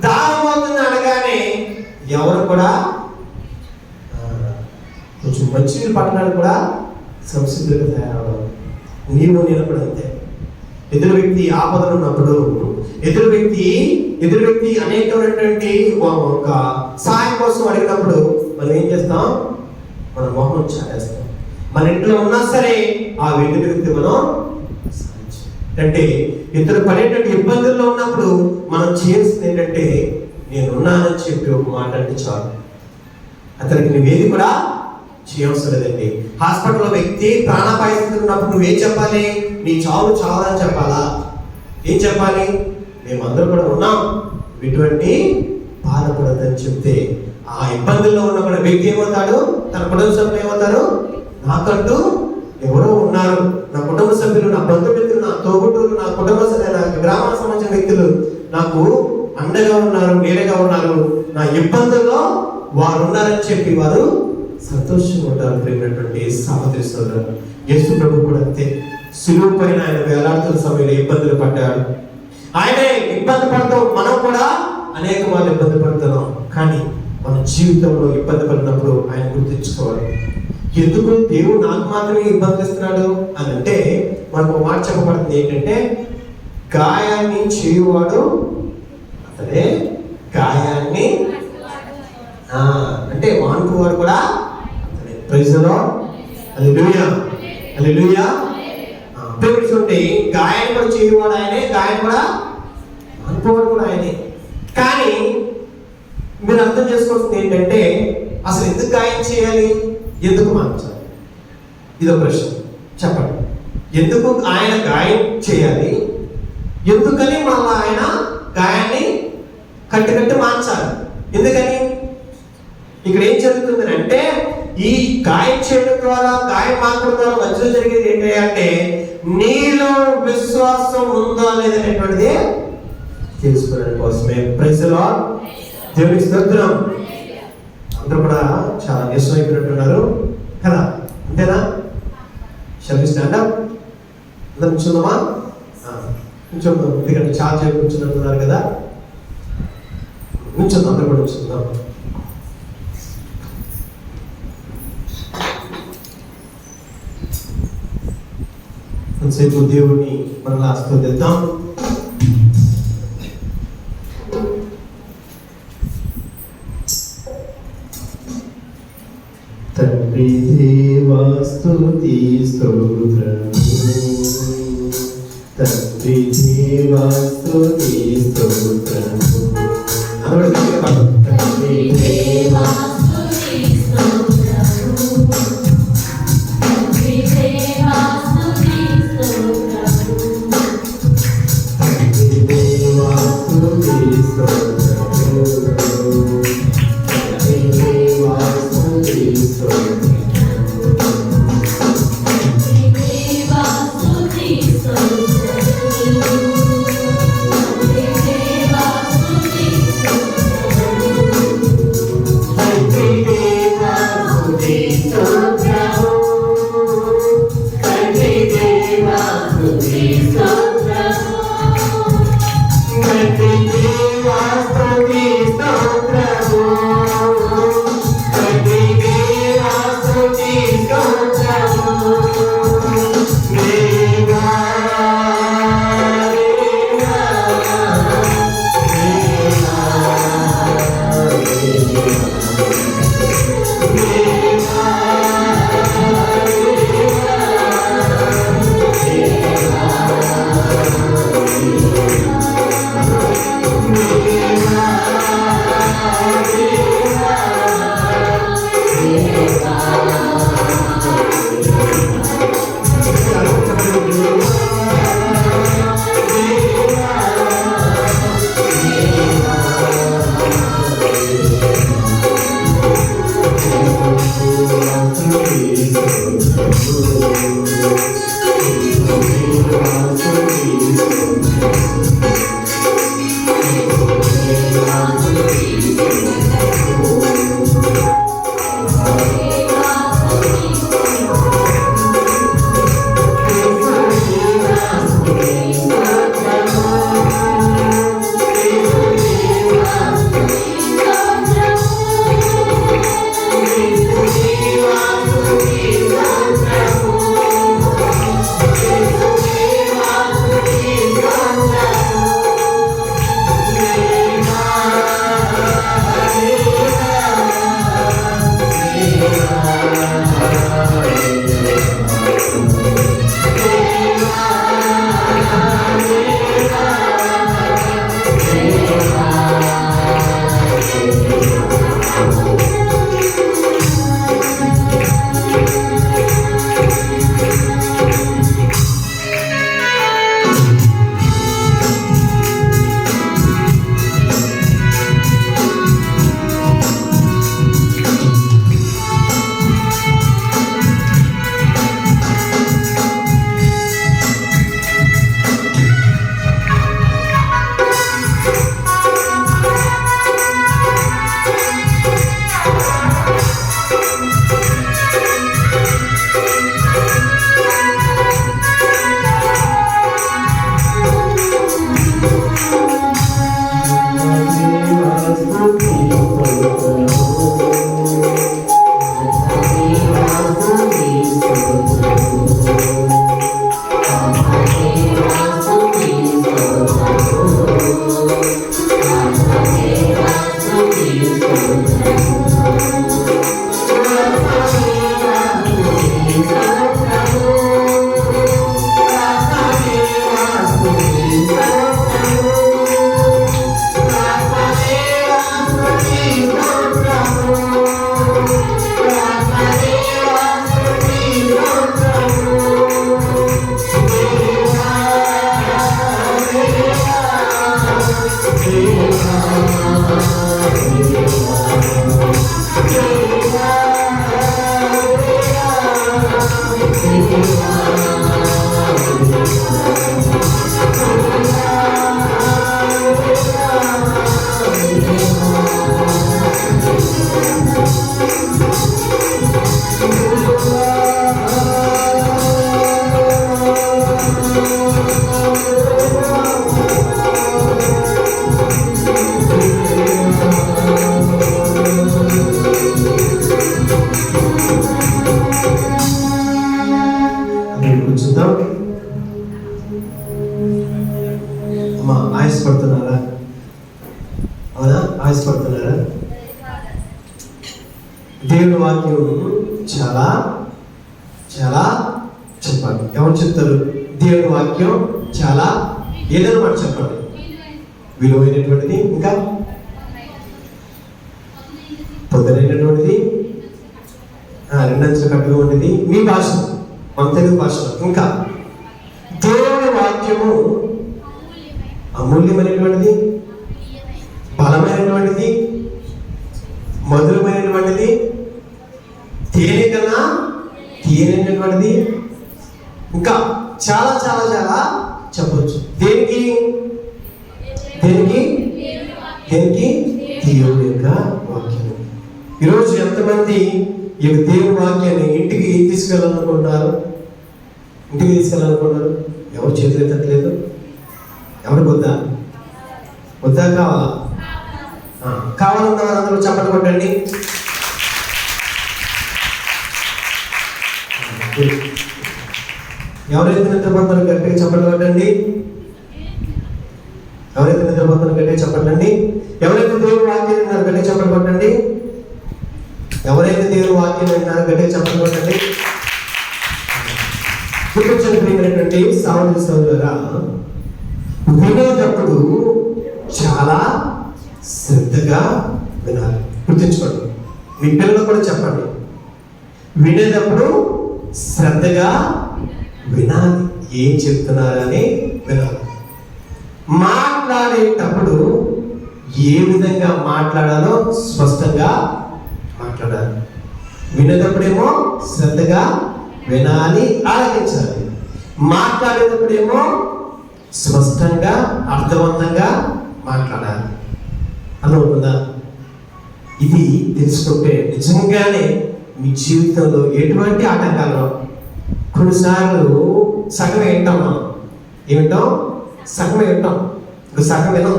దాహం అవుతుంది అనగానే ఎవరు కూడా కొంచెం మంచినీళ్ళు పట్టడానికి కూడా సంసిద్ధులుగా తయారవడం. నేను కూడా అంతే. ఎదురు వ్యక్తి ఆపదలు ఉన్నప్పుడు, ఎదురు వ్యక్తి అనేకమైనటువంటి ఒక సహాయం కోసం అడిగినప్పుడు మనం ఏం చేస్తాం? మన మొహం చాలేస్తాం. మన ఇంట్లో ఉన్నా సరే ఆ వ్యక్తి మనం అంటే ఇద్దరు పడేటువంటి ఇబ్బందుల్లో ఉన్నప్పుడు మనం చేయాల్సింది ఏంటంటే, నేనున్నానని చెప్పి ఒక మాట అంటే చాలు. అతనికి నువ్వేది కూడా చేయవలసిన లేదండి. హాస్పిటల్లో వ్యక్తి ప్రాణాపాయ స్థితిలో ఉన్నప్పుడు నువ్వేం చెప్పాలి? నీ చావు చావదని చెప్పాలా? ఏం చెప్పాలి? మేమందరం కూడా ఉన్నాం, ఇటువంటి బాధపడదని చెప్తే ఆ ఇబ్బందుల్లో ఉన్న వ్యక్తి ఏమవుతాడు? తన కుటుంబ సభ్యులు ఏమవుతారు? నాకంటూ ఎవరో ఉన్నారు, నా కుటుంబ సభ్యులు, నా బంధుమిత్రులు, నా తోబుట్టులు, నా కుటుంబ నా గ్రామానికి సంబంధించిన వ్యక్తులు నాకు అండగా ఉన్నారు, నీడగా ఉన్నారు, నా ఇబ్బందుల్లో వారు ఉన్నారని చెప్పి వారు సంతోషంగా ఉంటారు. ప్రేమైనటువంటి సహోదరి సోదరులు, యేసు ప్రభు కూడా అంతే. శిలువ పైన ఆయన వేలాడుతున్న సమయంలో ఇబ్బందులు పడ్డాడు. ఆయనే ఇబ్బంది పడతాం, మనం కూడా అనేక వాళ్ళు ఇబ్బంది పడుతున్నాం. కానీ మన జీవితంలో ఇబ్బంది పడినప్పుడు ఆయన గుర్తించుకోవాలి. ఎందుకు దేవుడు నాకు మాత్రమే ఇబ్బంది ఇస్తున్నాడు అని అంటే మనకు ఒక మాట చెప్పబడుతుంది ఏంటంటే, గాయాన్ని చేయువాడు అతనే, గాయాన్ని అంటే మానుకోవాడు కూడా అతనే. ప్రైజ్ ది లార్డ్, హల్లెలూయా, హల్లెలూయా. దేవుడు చూడండి, గాయాన్ని కూడా చేయువాడు ఆయనే, గాయం కూడా మానుకోవాడు కూడా ఆయనే. కానీ మీరు అర్థం చేసుకోవాల్సింది ఏంటంటే, అసలు ఎందుకు గాయం చేయాలి, ఎందుకు మార్చాలి? ఇదో ప్రశ్న. చెప్పండి, ఎందుకు ఆయన గాయం చేయాలి? ఎందుకని మళ్ళీ ఆయన గాయాన్ని కట్టి మార్చాలి? ఎందుకని? ఇక్కడ ఏం జరుగుతుంది అంటే, ఈ గాయం చేయడం ద్వారా, గాయం మార్చడం ద్వారా మధ్యలో జరిగేది ఏంటి అంటే, నీలో విశ్వాసం ఉందా లేదనేటువంటిది తెలుసుకోవడం కోసమే. ప్రైజ్ ది లార్డ్, దేవునికి స్తోత్రం. అందరూ కూడా చాలా నీరసం అయిపోయినట్టున్నారు కదా, అంతేనా? Shall we stand up? అందరం కూర్చుందామా? కూర్చుందాం, ఎందుకంటే చాలా సేపు కూర్చున్నట్టున్నారు కదా. కూర్చుందాం, అందరూ కూడా కూర్చుందాం. కొంతసేపు దేవుణ్ణి మరలా స్తుతిద్దాం. తండ్రి దేవా స్తుతి స్తోత్రము, తండ్రి దేవా స్తుతి స్తోత్రము. తండ్రి దేవా స్తుతి స్తోత్రము, తండ్రి దేవా స్తుతి స్తోత్రము, తండ్రి దేవా స్తుతి స్తోత్రము, తండ్రి దేవా స్తుతి స్తోత్రము. అమ్మా ఆయాసపడుతున్నారా? అవునా, ఆయాసపడుతున్నారా? దేవుని వాక్యం చాలా చాలా చెప్పాలి. ఎవరు చెప్తారు? దేవుని వాక్యం చాలా ఏదైనా మాట చెప్పండి. విలువైనటువంటిది, ఇంకా పొద్దునైనటువంటిది, రెండంచుల కట్టుగా ఉండేది. మీ భాష, మన తెలుగు భాషలో. ఇంకా దేవుని వాక్యము అమూల్యమైనటువంటిది, బలమైనటువంటిది, మధురమైనటువంటిది, తేనెకన్నా తీయనటువంటిది, ఇంకా చాలా చాలా చాలా చెప్పచ్చు. దేనికి దేనికి దేనికి? దేవుని యొక్క వాక్యం. ఈరోజు ఎంతమంది ఈ దేవుని వాక్యాన్ని ఇంటికి తీసుకెళ్ళాలనుకుంటున్నారు? ఇంటికి తీసుకెళ్ళాలనుకుంటున్నారు? ఎవరు చేతులు ఎత్తట్లేదు? ఎవరికి వద్దా? వద్దా? కావాలా? కావాలన్న వారందరూ చప్పట్లు కొట్టండి. ఎవరైతే నిద్రపోతారో గట్టిగా చప్పట్లు కొట్టండి. ఎవరైతే నిద్రపోతారో గట్టిగా చెప్పండి. ఎవరైతే దేవుని వాక్యం విన్నారో గట్టిగా చప్పట్లు కొట్టండి. ఎవరైతే దేవుని వాక్యం విన్నారో గట్టిగా చప్పట్లు కొట్టండి. ప్రియమైనటువంటి సహోదరి సహోదరులారా, వినేటప్పుడు చాలా శ్రద్ధగా వినాలి. గుర్తుంచుకోండి. మీ పిల్లలు కూడా చెప్పండి, వినేటప్పుడు శ్రద్ధగా వినాలి. ఏం చెప్తున్నారని వినాలి. మాట్లాడేటప్పుడు ఏ విధంగా మాట్లాడాలో స్పష్టంగా మాట్లాడాలి. వినేటప్పుడేమో శ్రద్ధగా వినాలి, ఆలకించాలి. మాట్లాడేటప్పుడేమో స్పష్టంగా అర్థవంతంగా మాట్లాడాలి. అర్థమవుతుందా? ఇది తెలుసుకుంటే నిజంగానే మీ జీవితంలో ఎటువంటి ఆటంకాలు, కొన్నిసార్లు సగం వింటాం, మనం ఏమిటాం? సగం వింటాం, సగం వినం.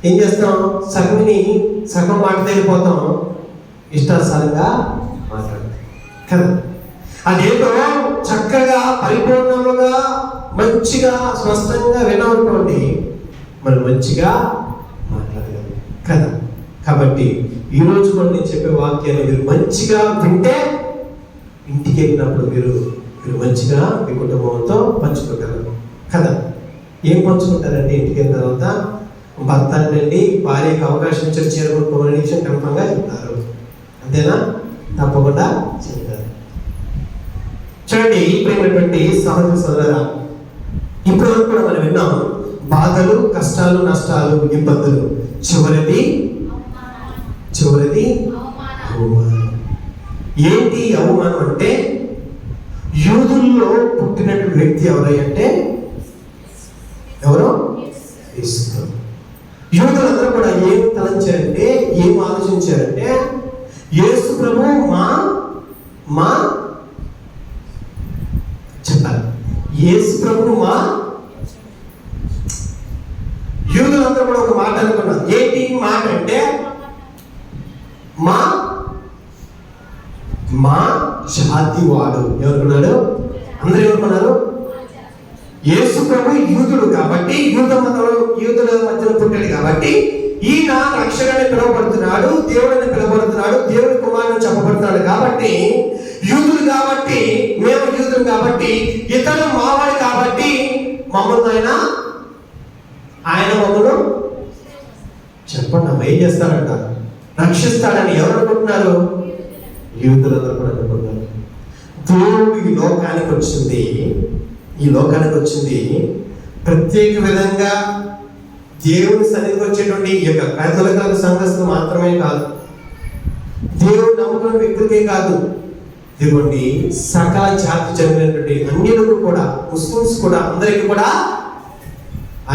ఏం చేస్తాం? సగం మాట తేలిపోతాం, ఇష్టానుసారంగా మాట్లాడతాం కదా. అదేంటో చక్కగా పరిపూర్ణముగా మంచిగా స్పష్టంగా వినాలనుకోండి, మనం మంచిగా మాట్లాడగలం కదా. కాబట్టి ఈరోజు కూడా నేను చెప్పే వాక్యాన్ని మీరు మంచిగా వింటే ఇంటికి వెళ్ళినప్పుడు మీరు మంచిగా మీ కుటుంబంతో పంచుకోగలరు కదా. ఏం పంచుకుంటారండి? ఇంటికి వెళ్ళిన తర్వాత భర్త అండి భార్యకు అవకాశం ఇచ్చి చేరుకుంటున్న విషయం కన్ఫర్మ్గా చెప్తారు. అంతేనా? తప్పకుండా చెప్తారు. చూడండి, ప్రియమైనటువంటి సహోదర సోదరులారా, ఇప్పటివరకు కూడా మనం విన్నాం బాధలు, కష్టాలు, నష్టాలు, ఇబ్బందులు. చివరిది అవమానం. ఏంటి అవమానం అంటే? యూదుల్లో పుట్టినటువంటి వ్యక్తి ఎవరంటే ఎవరో యూదులందరూ కూడా ఏం తలంచారంటే, ఏం ఆలోచించారంటే, యేసు ప్రభు మా చెప్పాలి. యేసు ప్రభు యూదులందరూ కూడా ఒక మాట అనుకున్నారు. ఏంటి మాట అంటే, మా జాతి వాడు. ఎవరుకున్నాడు? అందరూ ఎవరుకున్నారు? యేసు ప్రభు యూదుడు కాబట్టి, యూదుల మధ్యలో పుట్టాడు కాబట్టి ఈయన రక్షకుడని పిలువబడుతున్నాడు, దేవుడిని పిలువబడుతున్నాడు, దేవుడి కుమారుని చెప్పబడుతున్నాడు. కాబట్టి యూదులు కాబట్టి, మేము యూదులు కాబట్టి, ఇతడు మావాడు కాబట్టి మమ్మల్ని ఆయన మమ్మల్ని చెప్పండి అమ్మ ఏం చేస్తారంట? రక్షిస్తాడని ఎవరు అనుకుంటున్నారు? యూదులందరూ కూడా అనుకుంటున్నారు. దేవుడు ఈ లోకానికి వచ్చింది ప్రత్యేక విధంగా దేవుని సన్నిధికి వచ్చేటువంటి ఈ యొక్క కథోలిక సంఘస్థులు మాత్రమే కాదు, దేవుడు నమ్ముకున్న వ్యక్తులకే కాదు, దేవుడి సకల జాతి చెందినటువంటి అన్యులకు కూడా, ముస్లిమ్స్ కూడా, అందరికీ కూడా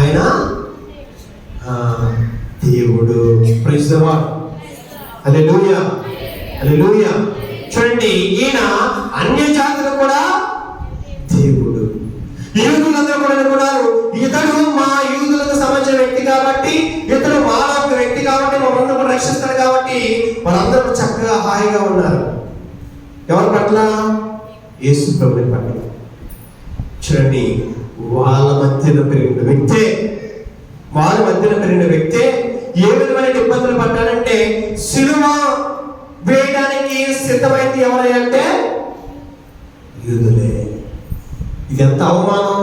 ఆయన దేవుడు. Praise the Lord. Hallelujah, hallelujah. చూడండి, ఈయన అన్య జాతులు కూడా దేవుడు. యూదులందరూ కూడా అనుకున్నారు, ఇతడు మా యూదులకు సంబంధించిన వ్యక్తి కాబట్టి, ఇతడు మానవ వ్యక్తి కాబట్టి, మమ్మల్ని కూడా రక్షిస్తాడు కాబట్టి వాళ్ళందరూ చక్కగా హాయిగా ఉన్నారు. ఎవరి పట్ల? యేసు ప్రభుని పట్ల. చూడండి, వాళ్ళ మధ్యలో పెరిగిన వ్యక్తే వారి మధ్యన పెరిగిన వ్యక్తి ఏ విధమైన ఇబ్బందులు పడ్డాడంటే సిలువ వేయడానికి సిద్ధమైంది ఎవరంటే యూదులే. ఇది ఎంత అవమానం!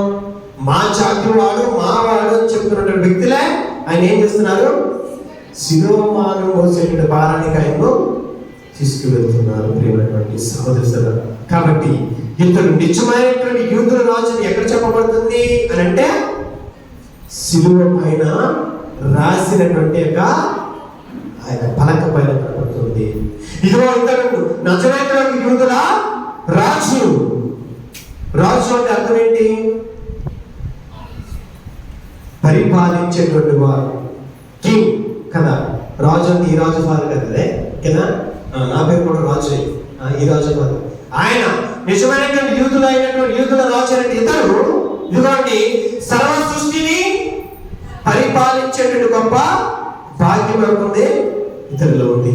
మా జాతి వాడు, మా వాడు అని చెప్తున్నటువంటి వ్యక్తులే ఆయన ఏం చేస్తున్నారు? సిలువమాను మోసేటువంటి భారానికి ఆయన్ను తీసుకువెళ్తున్నారు. ప్రియమైనటువంటి సహోదరులు, కాబట్టి ఇతడు నిజమైనటువంటి యూదుల రాజుని ఎక్కడ చెప్పబడుతుంది అని అంటే సిలువ పైన రాసినటువంటి ఆయన పలక పైన కనబడుతుంది. ఇదిగో ఇతడు నజరేయుడైన యూదుల రాజు. రాజు అంటే అర్థం ఏంటి? పరిపాలించేటువంటి వారు, కింగ్ కదా. రాజు అంటే ఈ రాజు కాదు కదా, కదా. నా పేరు కూడా రాజు, ఈ రాజు కాదు. ఆయన నిజమైనటువంటి యూదులు అయినటువంటి యూదుల రాజు అంటే ఇతడు ఇదిగోండి సర్వ సృష్టిని పరిపాలించేటువంటి గొప్ప భాగ్యం ఉంది ఇతరులో ఉంది.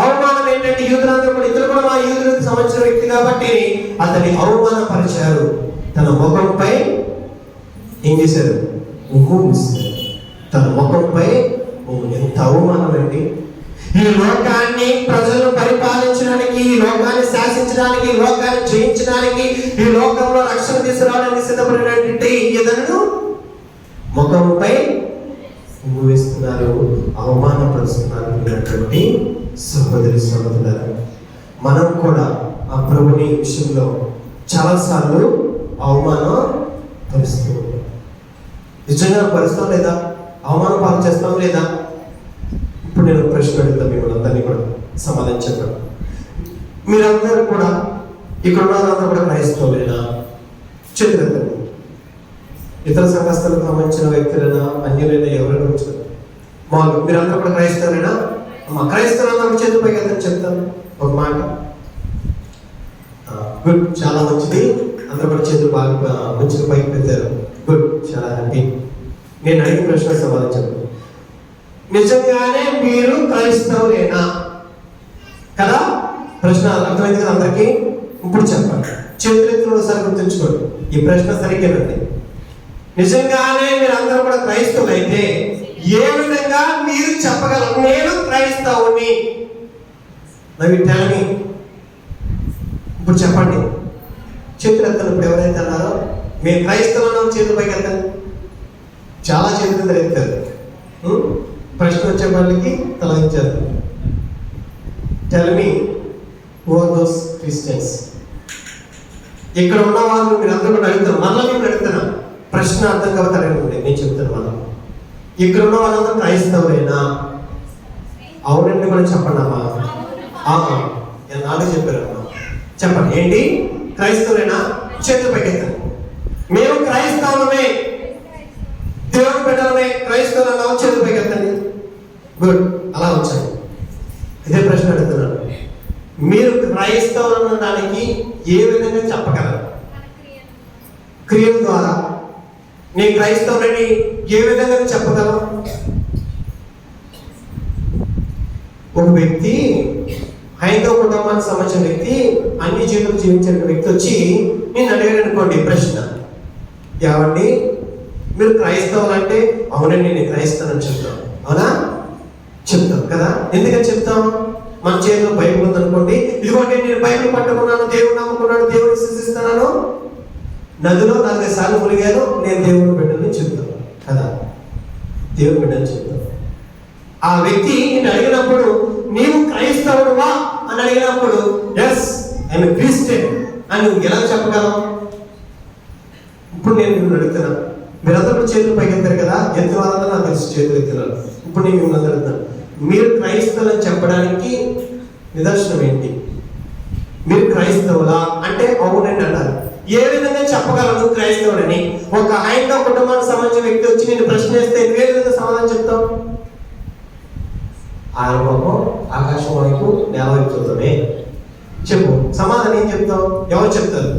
అవమానం ఏంటంటే యూదులందరూ కూడా ఇతరులు కూడా మా యూదులకు సంబంధించిన వ్యక్తి కాబట్టి అతన్ని అవమానపరిచారు. తన ముఖంపై ఏం చేశారు? ఉమ్ము వేశారు. తన ముఖంపై ఎంత అవమానం అండి! ఈ లోకాన్ని ప్రజలను పరిపాలించడానికి, ఈ లోకాన్ని శాసించడానికి, ఈ లోకాన్ని జయించడానికి, ఈ లోకంలో రక్షణ తీసుకురావడానికి సిద్ధపడినటువంటి ఇతరులు ముఖంపై ఉమ్ము వేస్తున్నారు, అవమానపరుస్తున్నారు. అనేటువంటి సహోదరి సహోదరులారా, మనం కూడా ఆ ప్రభుని విషయంలో చాలాసార్లు అవమానం పరుస్తూ ఉంటాం. నిజంగా పరుస్తాం లేదా? అవమానం పాలు చేస్తాం లేదా? ఇప్పుడు నేను ప్రశ్న అడుగుతాను, మిమ్మల్ని అందరినీ కూడా సమాధానం చెప్పండి. మీరందరూ కూడా ఇక్కడ ఉన్నవారందరూ కూడా క్రైస్తవులేనా? చేతులెత్తండి. ఇతర సంఘస్థలకు సంబంధించిన వ్యక్తులైనా, అన్యులైనా, ఎవరైనా వచ్చారు మాకు మీరందరూ కూడా క్రైస్తవులేనా? మా క్రైస్తవులందరూ చేతులు పైకి ఎత్తని చెప్తాను ఒక మాట. గుడ్, చాలా మంచిది. అందరూ కూడా చేతులు బాగా మంచిగా పైకి పెట్టారు. గుడ్, చాలా హ్యాపీ. నేను అడిగిన ప్రశ్న సమాధానం చెప్పండి. నిజంగానే మీరు క్రైస్తవులేనా? కదా, ప్రశ్న అర్థమైంది కదా అందరికీ? ఇప్పుడు చెప్పండి. చేతులు ఎత్తున ఒకసారి గుర్తుంచుకోండి. ఈ ప్రశ్న సరిగ్గానండి. నిజంగానే మీరు అందరూ కూడా క్రైస్తవులు అయితే ఏ విధంగా మీరు చెప్పగలరు నేను క్రైస్తవుని? నవి టెల్ మీ. ఇప్పుడు చెప్పండి. చేతులు ఎత్తాను. ఎవరైతే అన్నారో మీరు క్రైస్తవులను చేతుల పైకి ఎత్తండి. చాలా చేతులు ఎత్తారు. ప్రశ్న వచ్చే వాళ్ళకి తొలగించారు. Tell me who are those Christians? ఇక్కడ ఉన్న వాళ్ళు మీరు అందరూ కూడా అడుగుతారు. మళ్ళీ నేను అడుగుతున్నా, ప్రశ్న అర్థం కావుతారనుకోండి. నేను చెప్తాను. మనం ఇక్కడ ఉన్న వాళ్ళందరూ క్రైస్తవులేనా? అవునండి కూడా చెప్పండి అమ్మా. నాలుగు చెప్పారమ్మా. చెప్పండి, ఏంటి క్రైస్తవులేనా? చేతులు పైకెత్తండి. మేము క్రైస్తవులమే, దేవుని బిడ్డలమే, క్రైస్తవులన్నా చేతులు పైకెత్తండి. గుడ్, అలా వచ్చాను. ఇదే ప్రశ్న అడుగుతున్నాను. మీరు క్రైస్తవులు అనడానికి ఏ విధంగా చెప్పగలరు? క్రియల ద్వారా. నేను క్రైస్తవులని ఏ విధంగా చెప్పగలం? ఒక వ్యక్తి, హైందవ కుటుంబానికి సంబంధించిన వ్యక్తి, అన్ని జీవితాలు జీవించిన వ్యక్తి వచ్చి నేను అడిగాను అనుకోండి ప్రశ్న, ఏమండి మీరు క్రైస్తవులు అంటే? అవునండి నేను క్రైస్తవుని చెప్తాం. అవునా? చెప్తాం కదా. ఎందుకని చెప్తాం? మన చేతిలో బైబిల్ ఉందనుకోండి, ఇదిగోండి నేను బైబిల్ పట్టుకున్నాను, దేవుడు నమ్ముకున్నాను, దేవుడిని విశ్వసిస్తున్నాను, నదిలో 40 సార్లు మునిగాను, నేను దేవుని బిడ్డని చెప్తాను కదా. దేవుని బిడ్డని చెప్తాను. ఆ వ్యక్తి నేను అడిగినప్పుడు నీవు క్రైస్తవుడువా అని అడిగినప్పుడు ఎస్ ఐఎమ్ క్రిస్టియన్ అని నువ్వు ఎలా చెప్పగలవు? ఇప్పుడు నేను మిమ్మల్ని అడుగుతున్నాను. మీరందరూ చేతులు పైకి ఎత్తారు కదా, ఎత్తు వాళ్ళందరూ నాకు తెలిసి చేతులు ఎత్తున్నారు. ఇప్పుడు నేను మిమ్మల్ని అడుగుతాను, మీరు క్రైస్తవులని చెప్పడానికి నిదర్శనం ఏంటి? మీరు క్రైస్తవులా అంటే అవునండి అన్నారు. ఏ విధంగా చెప్పగలరు క్రైస్తవులని? ఒక హైందవ కుటుంబానికి సంబంధించిన వ్యక్తి వచ్చి నేను ప్రశ్న వేస్తే ఏ విధంగా సమాధానం చెప్తాం? ఆయన ముఖం ఆకాశం వైపు, నేల వైపు చూద్దామే. చెప్పు, సమాధానం ఏం చెప్తావు? ఎవరు చెప్తారు?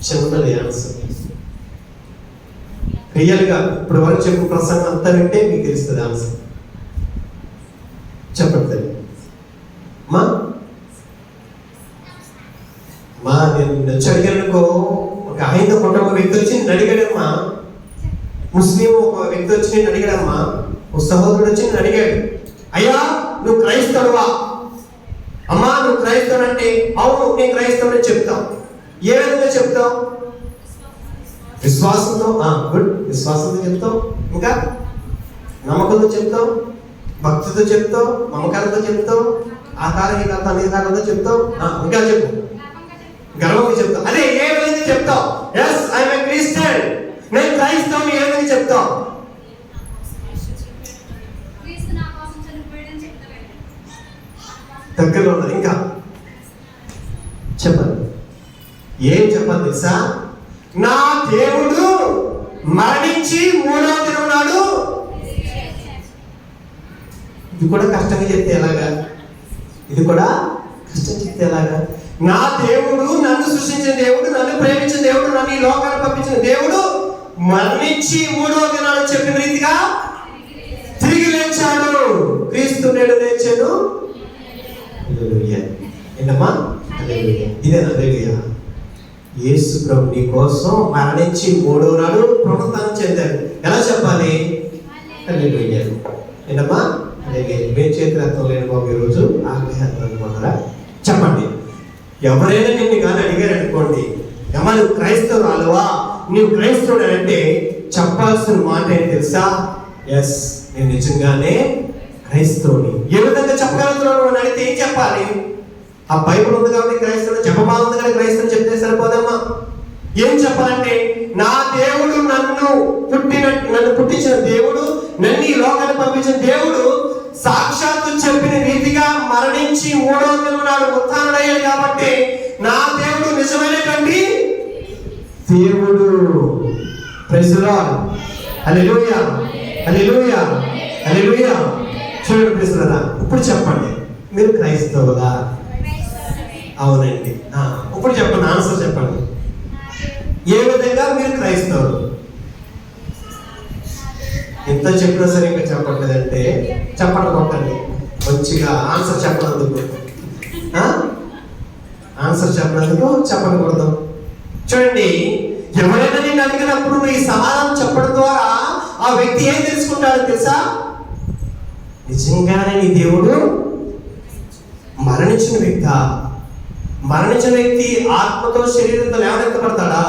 Simple answer. రియల్గా ఇప్పుడు వరకు చెప్పు ప్రసంగం అంతా వింటే మీకు తెలుస్తుంది ఆన్సర్. చెప్పండి మా నేను నచ్చి అడిగానుకో, ఒక హైందవ కుటుంబ వ్యక్తి వచ్చి నేను అడిగాడమ్మా ముస్లిం ఒక వ్యక్తి వచ్చి నేను అడిగాడమ్మా, ఒక సహోదరుడు వచ్చి నేను అడిగాడు, అయ్యా నువ్వు క్రైస్తవువా? అమ్మా నువ్వు క్రైస్తవుడు అంటే, అవును నేను క్రైస్తవుని చెప్తాం. ఏ విధంగా చెప్తాం? విశ్వాసంతో. గుడ్, విశ్వాసంతో చెప్తాం. ఇంకా నమ్మకంతో చెప్తాం, భక్తితో చెప్తాం, మమకారంతో చెప్తాం, ఆకారంతో అనేకారంతో చెప్తాం. ఇంకా చెప్పు, గర్వంగా చెప్తాం. అదే ఏ విధంగా చెప్తాం? ఎస్ ఐఎమ్ ఏ క్రిస్టియన్, నేను క్రైస్తవుని ఏ విధంగా చెప్తాం? దగ్గరలో ఉన్నది. ఇంకా చెప్పండి, ఏం చెప్పాలి తెలుసా? నా దేవుడు మరణించి మూడవ దినం నాడు. ఇది కూడా కష్టంగా చెప్తే ఎలాగా? ఇది కూడా కష్టం చెప్తే ఎలాగా? నా దేవుడు, నన్ను సృష్టించిన దేవుడు, నన్ను ప్రేమించిన దేవుడు, నన్ను ఈ లోకాన్ని పంపించిన దేవుడు మరణించి మూడవ దినాలు చెప్పిన రీతిగా తిరిగి లేచాడు. క్రీస్తు నేడు లేచాడు. ఏంటమ్మా? ఇదేనా? హల్లెలూయా. యేసు ప్రభు నీ కోసం మరణించి మూడవ నాడు పునరుత్థానం చెందాడు. ఎలా చెప్పాలి? హల్లెలూయా. ఏంటమ్మా? మీ చేతిరత్నం లేని బాబు ఈరోజు ఆగ్రహత్వం అనుకుంటారా? చెప్పండి. ఎవరైనా నిన్ను కానీ అడిగారు అనుకోండి, ఏమా నువ్వు క్రైస్తవురాలువా, నువ్వు క్రైస్తవుడు అంటే చెప్పాల్సిన మాట ఏంటి తెలుసా? ఎస్ నేను నిజంగానే క్రైస్తవుని. ఏ విధంగా చెప్పగలుగుతున్నావు అని అడిగితే ఏం చెప్పాలి? ఆ బైబిల్ ఉంది కాబట్టి క్రైస్తవుడు, జపమాల ఉంది కానీ క్రైస్తవుడు చెప్తే సరిపోదమ్మా. ఏం చెప్పాలంటే, నా దేవుడు నన్ను పుట్టించిన దేవుడు, నన్ను ఈ లోకాన్ని పంపించిన దేవుడు సాక్షాత్తు చెప్పిన రీతిగా మరణించి మూడవ దినం నాడు ఉత్థానుడయ్యాడు కాబట్టి నా దేవుడు నిజమైనటువంటి దేవుడు. Praise the Lord. Hallelujah, hallelujah, hallelujah. చూడండి ప్రియులారా, ఇప్పుడు చెప్పండి, మీరు క్రైస్తవులా? అవునండి. ఇప్పుడు చెప్పండి, ఆన్సర్ చెప్పండి. ఏ విధంగా మీరు క్రైస్తవులు? ఎంత చెప్పినా సరే ఇంకా చెప్పట్లేదంటే చెప్పండి కొట్టండి. మంచిగా ఆన్సర్ చెప్పనందుకు, ఆన్సర్ చెప్పినందుకు చెప్పండి కొడతాం. చూడండి, ఎవరైనా నేను అడిగినప్పుడు ఈ సమాధానం చెప్పడం ద్వారా ఆ వ్యక్తి ఏం తెలుసుకుంటాడో తెలుసా? నిజంగానే నీ దేవుడు మరణించిన వ్యక్తి ఆత్మతో శరీరంతో లేవనెత్తబడతాడా?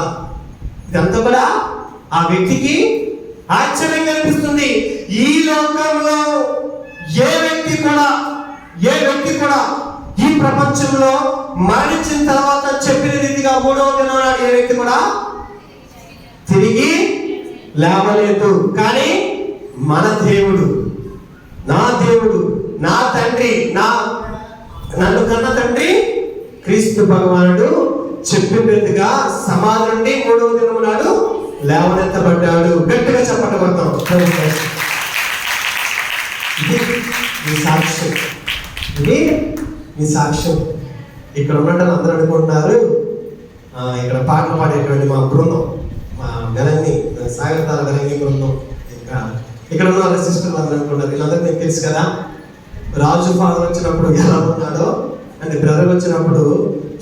ఇదంతా కూడా ఆ వ్యక్తికి ఆశ్చర్యంగా అనిపిస్తుంది. ఈ లోకంలో ఏ వ్యక్తి కూడా ఈ ప్రపంచంలో మరణించిన తర్వాత చెప్పిన రీతిగా మూడవ దినం నాడు ఏ వ్యక్తి కూడా తిరిగి లేవలేదు. కానీ మన దేవుడు, నా దేవుడు, నా తండ్రి, నన్ను కన్న తండ్రి క్రీస్తు భగవానుడు చెప్పినట్టుగా సమాధి నుండి మూడవ దినం నాడు లేవనెత్తబడ్డాడు. గట్టిగా చెప్పబడతాం. ఇది మీ సాక్ష్యం, ఇది మీ సాక్ష్యం. ఇక్కడ ఉన్నట్టు అందరూ అనుకుంటున్నారు, ఇక్కడ పాటలు పాడేటువంటి మా బృందం, మా గలంగి సాగతాల గలంగి బృందం, ఇక్కడ ఉన్న వాళ్ళ సిస్టర్లు అందరూ అనుకుంటారు. వీళ్ళందరికీ మీకు తెలుసు కదా, రాజు ఫాదర్ వచ్చినప్పుడు ఎలా ఉన్నాడో, అంటే బ్రదర్ వచ్చినప్పుడు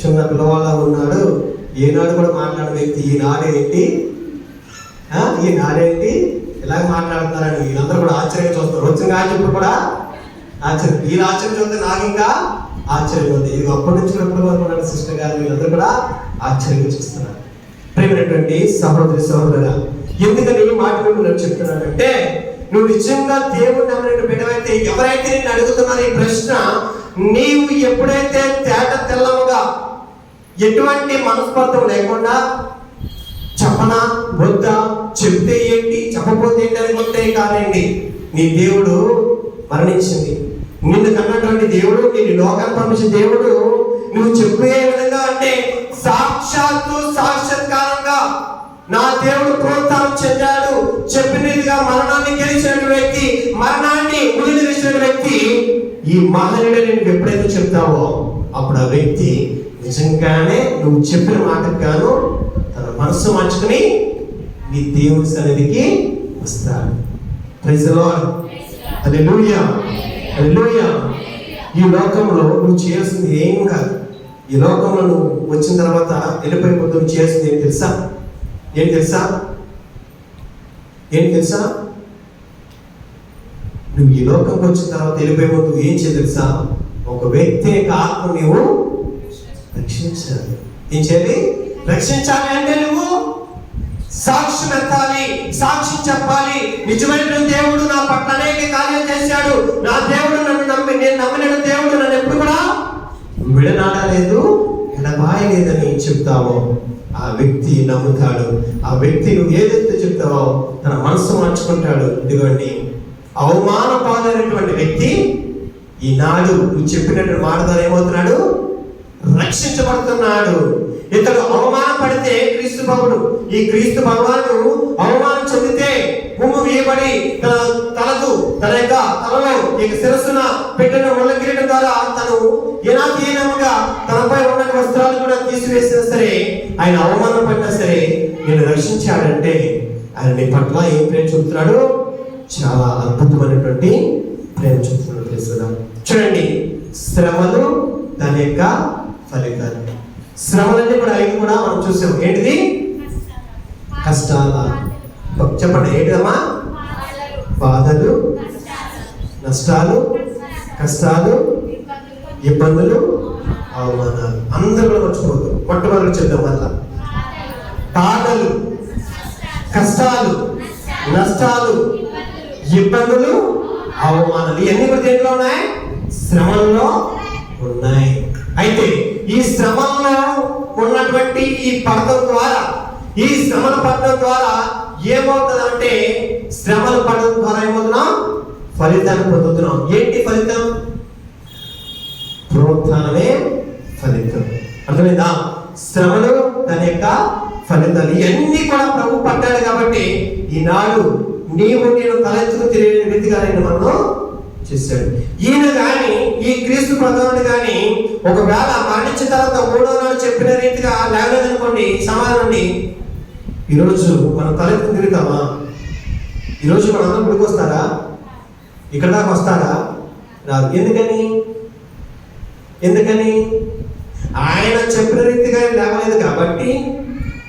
చిన్న పిల్లవాళ్ళ ఉన్నాడు. ఏనాడు కూడా మాట్లాడిన వ్యక్తి ఈనాడేంటి ఇలాగ మాట్లాడుతున్నారని వీళ్ళందరూ కూడా ఆశ్చర్యంగా చూస్తారు. వచ్చిన ఆశ్చర్యం కూడా ఆశ్చర్యం, వీళ్ళు ఆశ్చర్యం చూస్తే నాకు ఇంకా ఆశ్చర్యం ఉంది. ఇది అప్పటి నుంచి ఎప్పుడు వరకు సిస్టర్ గారు వీళ్ళందరూ కూడా ఆశ్చర్యంగా చూస్తున్నారు. ప్రియమైనటువంటి సహోదరి సహోదరుడా, ఎందుకని ఈ మాట నేను చెప్తున్నానంటే, నువ్వు నిజంగా దేవుడు నమ్మిన బిడ్డవైతే, ఎవరైతే నేను అడుగుతున్నారో ఈ ప్రశ్న, నీవు ఎప్పుడైతే తెల్లముగా ఎటువంటి మనస్పర్ధం లేకుండా చెప్పనా వద్దా, చెప్తే ఏంటి చెప్పకపోతే ఏంటి అనుకుంటే కాదండి, నీ దేవుడు మరణించింది, నిన్ను కన్నటువంటి దేవుడు, నిన్ను లోకాన్ని పంపించిన దేవుడు నువ్వు చెప్పే విధంగా అంటే సాక్షాత్కారంగా నా దేవుడు పునరుత్థానం చెందాడు చెప్పినట్టుగా మరణాన్ని గెలిచిన వ్యక్తి, మరణాన్ని ఉరివేసిన వ్యక్తి, ఈ మహనీయుడు నువ్వు ఎప్పుడైతే చెప్తావో అప్పుడు ఆ వ్యక్తి నిజంగానే నువ్వు చెప్పిన మాటకు గాను తన మనసు మార్చుకుని నీ దేవుని సన్నిధికి వస్తాడు. Praise the Lord. Hallelujah, hallelujah. ఈ లోకంలో నువ్వు చేయాల్సింది ఏం కాదు. ఈ లోకంలో నువ్వు వచ్చిన తర్వాత వెళ్ళిపోయిపోతే నువ్వు చేయాల్సింది ఏం తెలుసా? ఏంటి తెలుసా? నువ్వు ఈ లోకంకి వచ్చిన తర్వాత వెళ్ళిపోయే ముందు ఏం చేయాలి తెలుసా? ఒక వ్యక్తి యొక్క ఆత్మ నువ్వు రక్షించాలి. ఏం చేయాలి? రక్షించాలి అంటే నువ్వు సాక్ష్యం ఎత్తాలి, సాక్ష్యం చెప్పాలి. నిజమైన దేవుడు నా పట్ల అనేక కార్యాలు చేశాడు, నా దేవుడు నన్ను నేను నమ్మిన దేవుడు నన్ను ఎప్పుడు కూడా విడనాడలేదు, ఎడబాయలేదని చెప్తావో ఆ వ్యక్తి నమ్ముతాడు. ఆ వ్యక్తి నువ్వు ఏదైతే చెప్తావో తన మనసు మార్చుకుంటాడు. ఇదిగోండి, అవమాన పాలైనటువంటి వ్యక్తి ఈనాడు నువ్వు చెప్పినట్టు మాట ద్వారా ఏమవుతున్నాడు? రక్షించబడుతున్నాడు. ఇతడు అవమానపడితే క్రీస్తు భగవాను, ఈ క్రీస్తు భగవాను అవమానం చెందితే భూమి వేయబడి తన యొక్క తలలో ఈ శిరస్సున పెట్టిన ముళ్ళ కిరీటం ద్వారా తను ఏనాతీనముగా తనపై ఉన్న వస్త్రాలు కూడా తీసివేసినా సరే, ఆయన అవమానం పడినా సరే నేను రక్షించాడంటే ఆయన నీ పట్ల ఏం ప్రేమ చూపుతున్నాడు? చాలా అద్భుతమైనటువంటి ప్రేమ చూపుతున్నాడు. తెలుసుదా? చూడండి, శ్రమలు దాని యొక్క ఫలితాలు. శ్రమలన్నీ కూడా అవి కూడా మనం చూసాం. ఏంటిది? కష్టాల. చెప్పండి, ఏంటిదమ్మా? బాధలు, నష్టాలు, కష్టాలు, ఇబ్బందులు, అవమానాలు. అందరూ కూడా మర్చిపోదు. మొట్టమొదటి చెప్దాం వల్ల బాధలు, కష్టాలు, నష్టాలు, ఇబ్బందులు, అవమానాలు. ఇవన్నీ కూడా దేంట్లో ఉన్నాయి? శ్రమల్లో ఉన్నాయి. అయితే ఈ శ్రమల్లో ఉన్నటువంటి ఈ పడడం ద్వారా, ఈ శ్రమలు పడడం ద్వారా ఏమవుతుందంటే, శ్రమలు పడడం ద్వారా ఏమవుతున్నాం? ఫలితాన్ని పొందుతున్నాం. ఏంటి ఫలితం? పునరుత్థానమే ఫలితం. అర్థమైందా? శ్రమలు దాని యొక్క ఫలితాలు. ఇవన్నీ కూడా ప్రభు పడ్డాడు కాబట్టి ఈనాడు నీవు నేను తలెత్తుకు తిరిగే రీతిగా నేను మనం చేశాడు. ఈయన కానీ, ఈ క్రీస్తు ప్రధానుడు కానీ ఒకవేళ మరణించిన తర్వాత 3వ నాడు చెప్పిన రీతిగా లేవలేదనుకోండి, సమాధానం ఈరోజు మనం తలెత్తుకు తిరుగుతామా? ఈరోజు మనందరం గుడికి వస్తారా? ఇక్కడ దాకా వస్తారా? రాదు. ఎందుకని ఆయన చెప్పిన రీతిగా లేవలేదు కాబట్టి.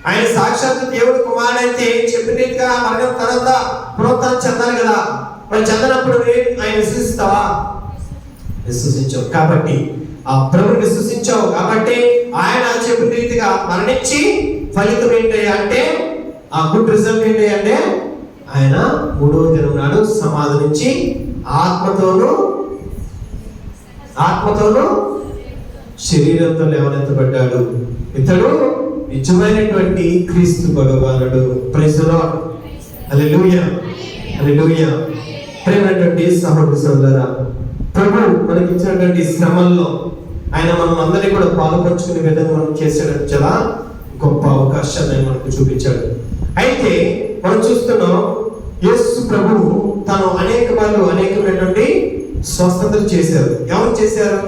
ఆయన సాక్షాత్తు దేవుడు కుమారుడైతే చెప్పిన రీతిగా మరణం తర్వాత పునరుత్థానం చెందాలి కదా. మరి చెందనప్పుడు ఆయన విశ్వసిస్తావా? విశ్వసించావు కాబట్టి, ఆ ప్రభుని విశ్వసించావు కాబట్టి ఆయన చెప్పిన రీతిగా మరణించి ఫలితం ఏంటి అంటే, ఆ గుడ్ రిజల్ట్ ఏంటి అంటే, ఆయన 3వ దినం నాడు సమాధించి ఆత్మతోనూ శరీరంతో లేవనెత్తబడ్డాడు. ఇతడు నిజమైనటువంటి క్రీస్తు భగవానుడు. Praise the Lord. Hallelujah, hallelujah. ప్రేమైనటువంటి సహోదర సోదరులారా, ప్రభు మనకి ఇచ్చినటువంటి శ్రమల్లో ఆయన మనం అందరినీ కూడా పాలుపంచుకునే విధంగా మనం చేసాడు. చాలా గొప్ప అవకాశాన్ని మనకు చూపించాడు. అయితే మనం చూస్తున్నాం, యేసు ప్రభువు తను అనేకమైనటువంటి స్వస్థతలు చేశారు. ఎవరు చేశారు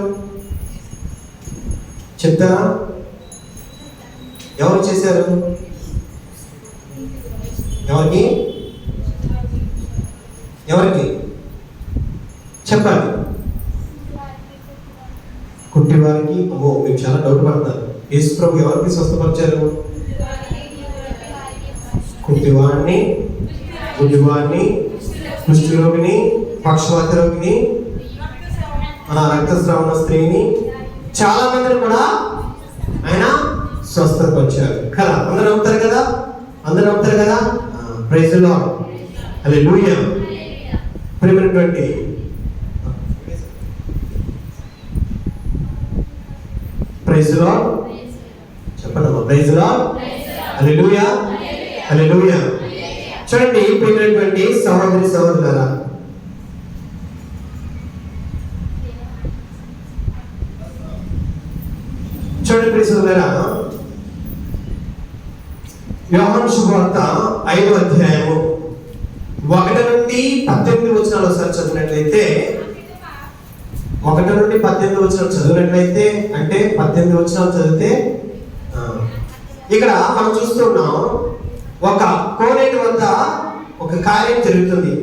చెప్తారా? ఎవరు చేశారు? ఎవరికి చెప్పాలి? కుట్టివారికి. మీరు చాలా డౌట్ పడతారు. యేసు ప్రభు ఎవరికి స్వస్థపరిచారు? కుట్టివాడిని, గుడ్డివాడిని, కుష్ఠరోగిని, పక్షవాత రోగిని, రక్తస్రావణ స్త్రీని, చాలా మందిని కూడా ఆయన స్వస్థపరిచారు కదా. అందరూ నమ్ముతారు కదా. Praise the Lord. హల్లెలూయా. ప్రేమైనటువంటి ప్రైజ్ ది లార్డ్ చెప్పండి. Praise the Lord. Hallelujah, hallelujah. చూడండి ప్రేమైనటువంటి సహోదరి సహోదరులారా, చూడండి ప్రియులారా, యోహాను శుభవార్త 5వ అధ్యాయము 1 నుండి 18 వచనాలు ఒకసారి చదివినట్లయితే, 1 నుండి 18 వచనాలు చదివినట్లయితే, అంటే 18 వచనాలు చదివితే ఇక్కడ మనం చూస్తున్నాం, ఒక కోనేటి వద్ద ఒక కార్యం జరుగుతుంది.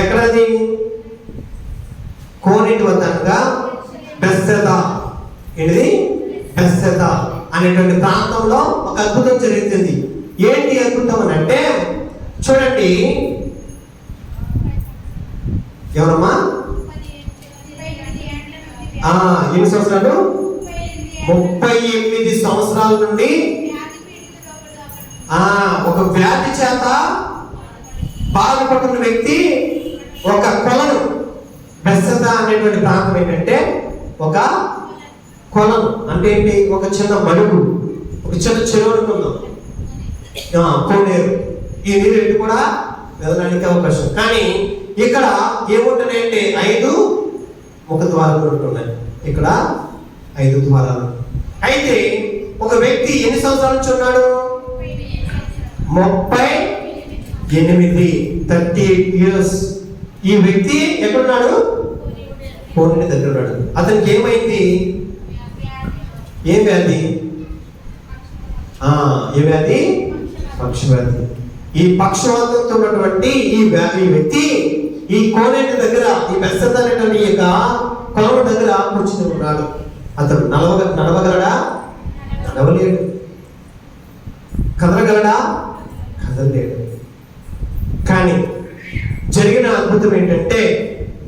ఎక్కడది? కోనేటి వద్ద అనగా బెత్సెదా. ఏంటిది? బెత్సెదా అనేటువంటి ప్రాంతంలో ఒక అద్భుతం జరుగుతుంది. ఏంటి అద్భుతం అని అంటే, చూడండి, ఎవరమ్మా? ఎన్ని సంవత్సరాలు? 38 సంవత్సరాల నుండి ఒక వ్యాధి చేత బాధపడుతున్న వ్యక్తి ఒక కొలను, బెత్సెదా అనేటువంటి ప్రాంతం ఏంటంటే ఒక కొలను అంటే ఏంటి? ఒక చిన్న మడుగు, ఒక చిన్న చెరువు అనుకుందాం, కోనేరు. ఈ నీరు ఎటు కూడా వెళ్ళడానికి అవకాశం. కానీ ఇక్కడ ఏముంటున్నాయంటే 5 ముఖ ద్వారాలు ఉంటున్నాయి. ఇక్కడ 5 ద్వారాలు. అయితే ఒక వ్యక్తి ఎన్ని సంవత్సరాల నుంచి ఉన్నాడు? 38 ఇయర్స్. ఈ వ్యక్తి ఎక్కడున్నాడు? కోనేరు దగ్గర ఉన్నాడు. అతనికి ఏమైంది? ఏం వ్యాధి? ఏ వ్యాధి? పక్షవ్యాధి. ఈ పక్షవాతంతో ఉన్నటువంటి ఈ వ్యక్తి ఈ కోనేటి దగ్గర, ఈ బెత్సెదా అనేటువంటి యొక్క కొలను దగ్గర కూర్చుని ఉన్నాడు. అతడు నడవగలడా? నడవలేడు. కదలగలడా? కదలలేడు. కానీ జరిగిన అద్భుతం ఏంటంటే,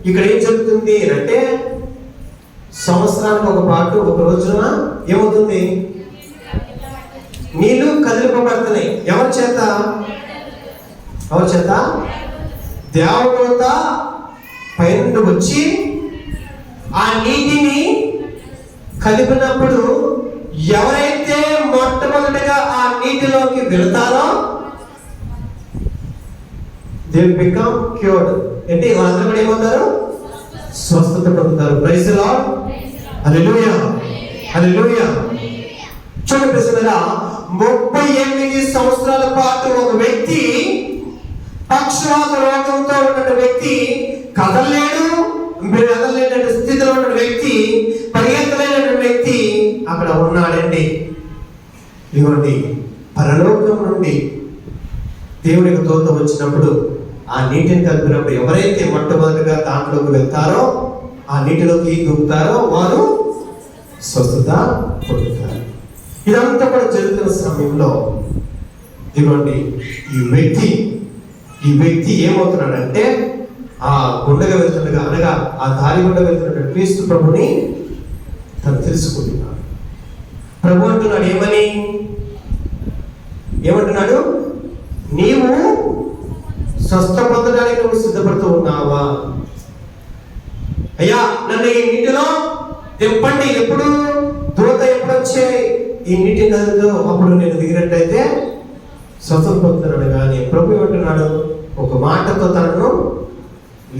ఇక్కడ ఏం జరుగుతుంది అంటే, సంవత్సరానికి ఒక పాటు ఒక రోజున ఏమవుతుంది? నీళ్లు కదిలిపబడుతున్నాయి. ఎవరి చేత? ఎవరి చేత? దేవదూత పైనుండి వచ్చి ఆ నీటిని కదిపినప్పుడు ఎవరైతే మొట్టమొదటిగా ఆ నీటిలోకి వెళతారో దే విల్ బికమ్ క్యూర్డ్. అంటే వాళ్ళందరూ కూడా ఏమవుతారు? స్వస్థత పొందుతారు. Praise the Lord. Hallelujah, hallelujah. చూడండి ప్రియులారా, 38 సంవత్సరాల పాటు ఒక వ్యక్తి, పక్షవాత రోగంతో ఉన్న వ్యక్తి, కదలలేడు, మెదలలేని స్థితిలో ఉన్న వ్యక్తి, పరిగెత్తలేని వ్యక్తి అక్కడ ఉన్నాడండి. ఇదిగోండి, పరలోకం నుండి దేవునికి దూత వచ్చినప్పుడు ఆ నీటిని కలిపినప్పుడు ఎవరైతే మొట్టమొదటిగా దాంట్లోకి వెళ్తారో, ఆ నీటిలోకి దూకుతారో వారు స్వస్థత పొందుతారు. ఇదంతా కూడా జరుగుతున్న సమయంలో ఇదిగోండి, ఈ వ్యక్తి ఏమవుతున్నాడంటే, ఆ గుండగా వెళ్తుండగా, అనగా ఆ దారి గుండా వెళ్తున్న క్రీస్తు ప్రభుని తను తెలుసుకుంటున్నాడు. ప్రభు అంటున్నాడు ఏమంటున్నాడు? నీవు స్వస్థ పొందడానికి నువ్వు సిద్ధపడుతూ ఉన్నావా? అయ్యా, నన్ను ఈ నీటిలో దింపండి. ఎప్పుడు? దూత ఎప్పుడు వచ్చే ఈ నీటి నదిలో అప్పుడు నేను దిగినట్టయితే స్వస్థత పొందుతున్నాడు. కానీ ప్రభు ఏమంటున్నాడు? ఒక మాటతో తనను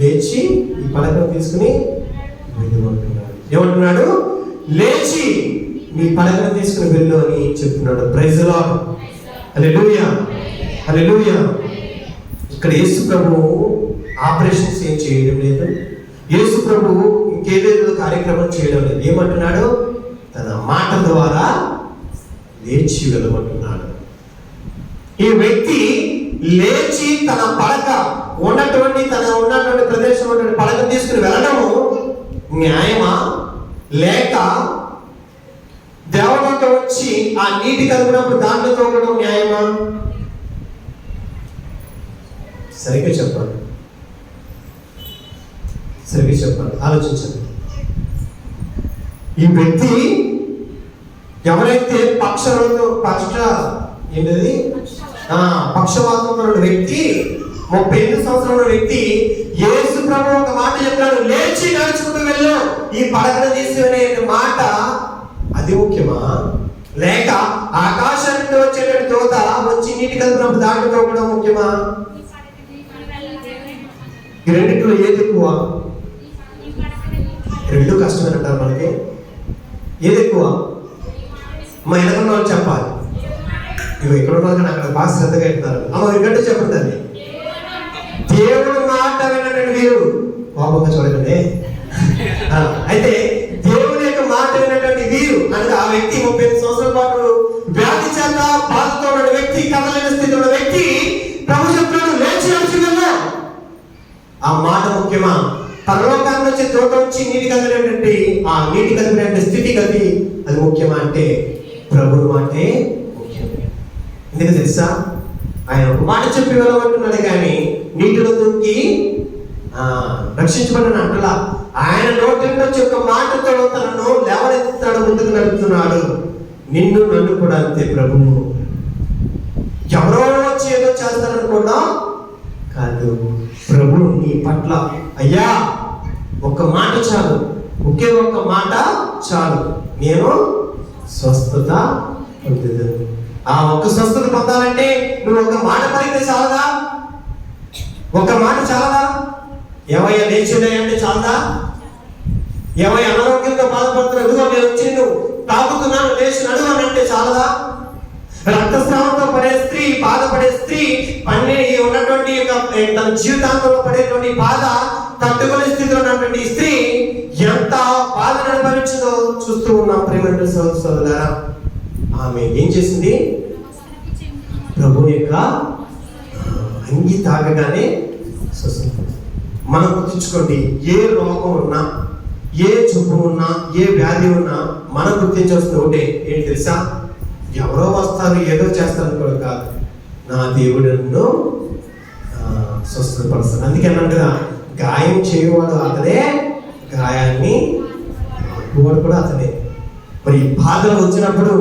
లేచి ఈ పలకను తీసుకుని వెళ్ళమంటున్నాడు. ఏమంటున్నాడు? లేచి మీ పలకను తీసుకుని వెళ్ళు అని చెప్తున్నాడు. Praise the Lord. Hallelujah, hallelujah. ఇక్కడ యేసు ప్రభు ఆపరేషన్స్ ఏం చేయడం లేదు. యేసు ప్రభు ఇంకేదేదో కార్యక్రమం చేయడం లేదు. ఏమంటున్నాడు? తన మాట ద్వారా లేచి వెళ్ళమంటున్నాడు. ఈ వ్యక్తి లేచి తన పడక ఉన్నటువంటి ప్రదేశం ఉన్నటువంటి పడక తీసుకుని వెళ్ళడము న్యాయమా? లేక దేవదూత వచ్చి ఆ నీటి కలిపినప్పుడు దాంట్లో తోగడం న్యాయమా? సరిగ్గా చెప్పండి, ఆలోచించండి. ఈ వ్యక్తి ఎవరైతే పక్షవాతంతో ఉన్న వ్యక్తి, 38 సంవత్సరాల వ్యక్తి, యేసు ప్రభు ఒక మాట చెప్పాడు, లేచి నడుచుకుంటూ వెళ్ళు, ఈ పడకను తీసుకునే మాట అది ముఖ్యమా? లేక ఆకాశం నుండి వచ్చేటువంటి దూత వచ్చి నీటి కలిపినప్పుడు దాంట్లో తోకడం ముఖ్యమా? ఈ రెండింటిలో ఏది ఎక్కువ? రెండు కష్టమేనంటారు మనకి. ఏది ఎక్కువ? మా ఎనకున్న వాళ్ళు చెప్పాలి. ఇవి ఇక్కడ ఉన్న వాళ్ళు అక్కడ బాగా శ్రద్ధగా చెప్తారు. అమ్మ గంట చెప్పండి. దాన్ని దేవుడు మాట వినటువంటి వీరు కోపంగా చూడకండి. అయితే దేవుడి యొక్క మాట వినటువంటి వీరు అనగా ఆ వ్యక్తి 38 సంవత్సరాల పాటు వ్యాధి చేత బాధతో ఉన్న వ్యక్తి, కదలేని స్థితిలో ఉన్న వ్యక్తి ప్రభు చెప్తున్నాడు, లేచి నడిచి వెళ్ళు. ఆ మాట ముఖ్యమా? పరలోకాన్ని వచ్చి తోట వచ్చి నీటి కదిలేటువంటి ఆ నీటి కదిలేటువంటి స్థితి గది అది ముఖ్యమా అంటే ప్రభువు మాటే ముఖ్యం. ఎందుకు తెలుసా? ఆయన ఒక మాట చెప్పి వెళ్ళమంటున్నాడు కానీ నీటిలో దూకి రక్షించబడిన అంటలా. ఆయన నోటి నుంచి ఒక మాటతో తనను లేవనెత్తుతాడు, ముందుకు నడుపుతున్నాడు. నిన్ను నన్ను కూడా అంతే ప్రభువు. ఎవరో వచ్చి ఏదో చేస్తారనుకున్నా కాదు, ప్రభు నీ పట్ల అయ్యా ఒక మాట చాలు, ఒకే ఒక్క మాట చాలు, నేను స్వస్థత పొందుతాను. ఆ ఒక్క స్వస్థత పొందాలంటే నువ్వు ఒక మాట పలికితే చాలదా? ఒక మాట చాలదా? ఏవయ్యా లేచినాయి అంటే చాలదా? ఏవయ్యా అనారోగ్యంతో బాధపడుతున్నా, ఎదుగో నేను వచ్చి నువ్వు తాగుతున్నాను లేచి నడువు అని అంటే చాలదా? రక్తస్రావంతో పడే స్త్రీ, బాధపడే స్త్రీ, ఉన్నటువంటి తన జీవితాంతంలో పడేటువంటి బాధ తట్టుకునే స్థితిలో ఉన్నటువంటి స్త్రీ ఎంత బాధను అనుభవించిందో చూస్తూ ఉన్నాం. ప్రేమ సోదరులారా, ఆమె ఏం చేసింది? ప్రభు యొక్క అంగి తాగగానే స్వస్థత. మనం గుర్తించుకోండి, ఏ రోగం ఉన్నా, ఏ జబ్బు ఉన్నా, ఏ వ్యాధి ఉన్నా మనం గుర్తించాల్సిన ఒకటే ఏంటి తెలుసా? ఎవరో వస్తారు ఏదో చేస్తారు కూడా కాదు, నా దేవుడు నన్ను స్వస్థపరుస్తాడు. అందుకే అన్నాడు కదా, గాయం చేయవాడు అతనే, గాయాన్ని ఆపువాడు కూడా అతనే. మరి ఈ బాధలు వచ్చినప్పుడు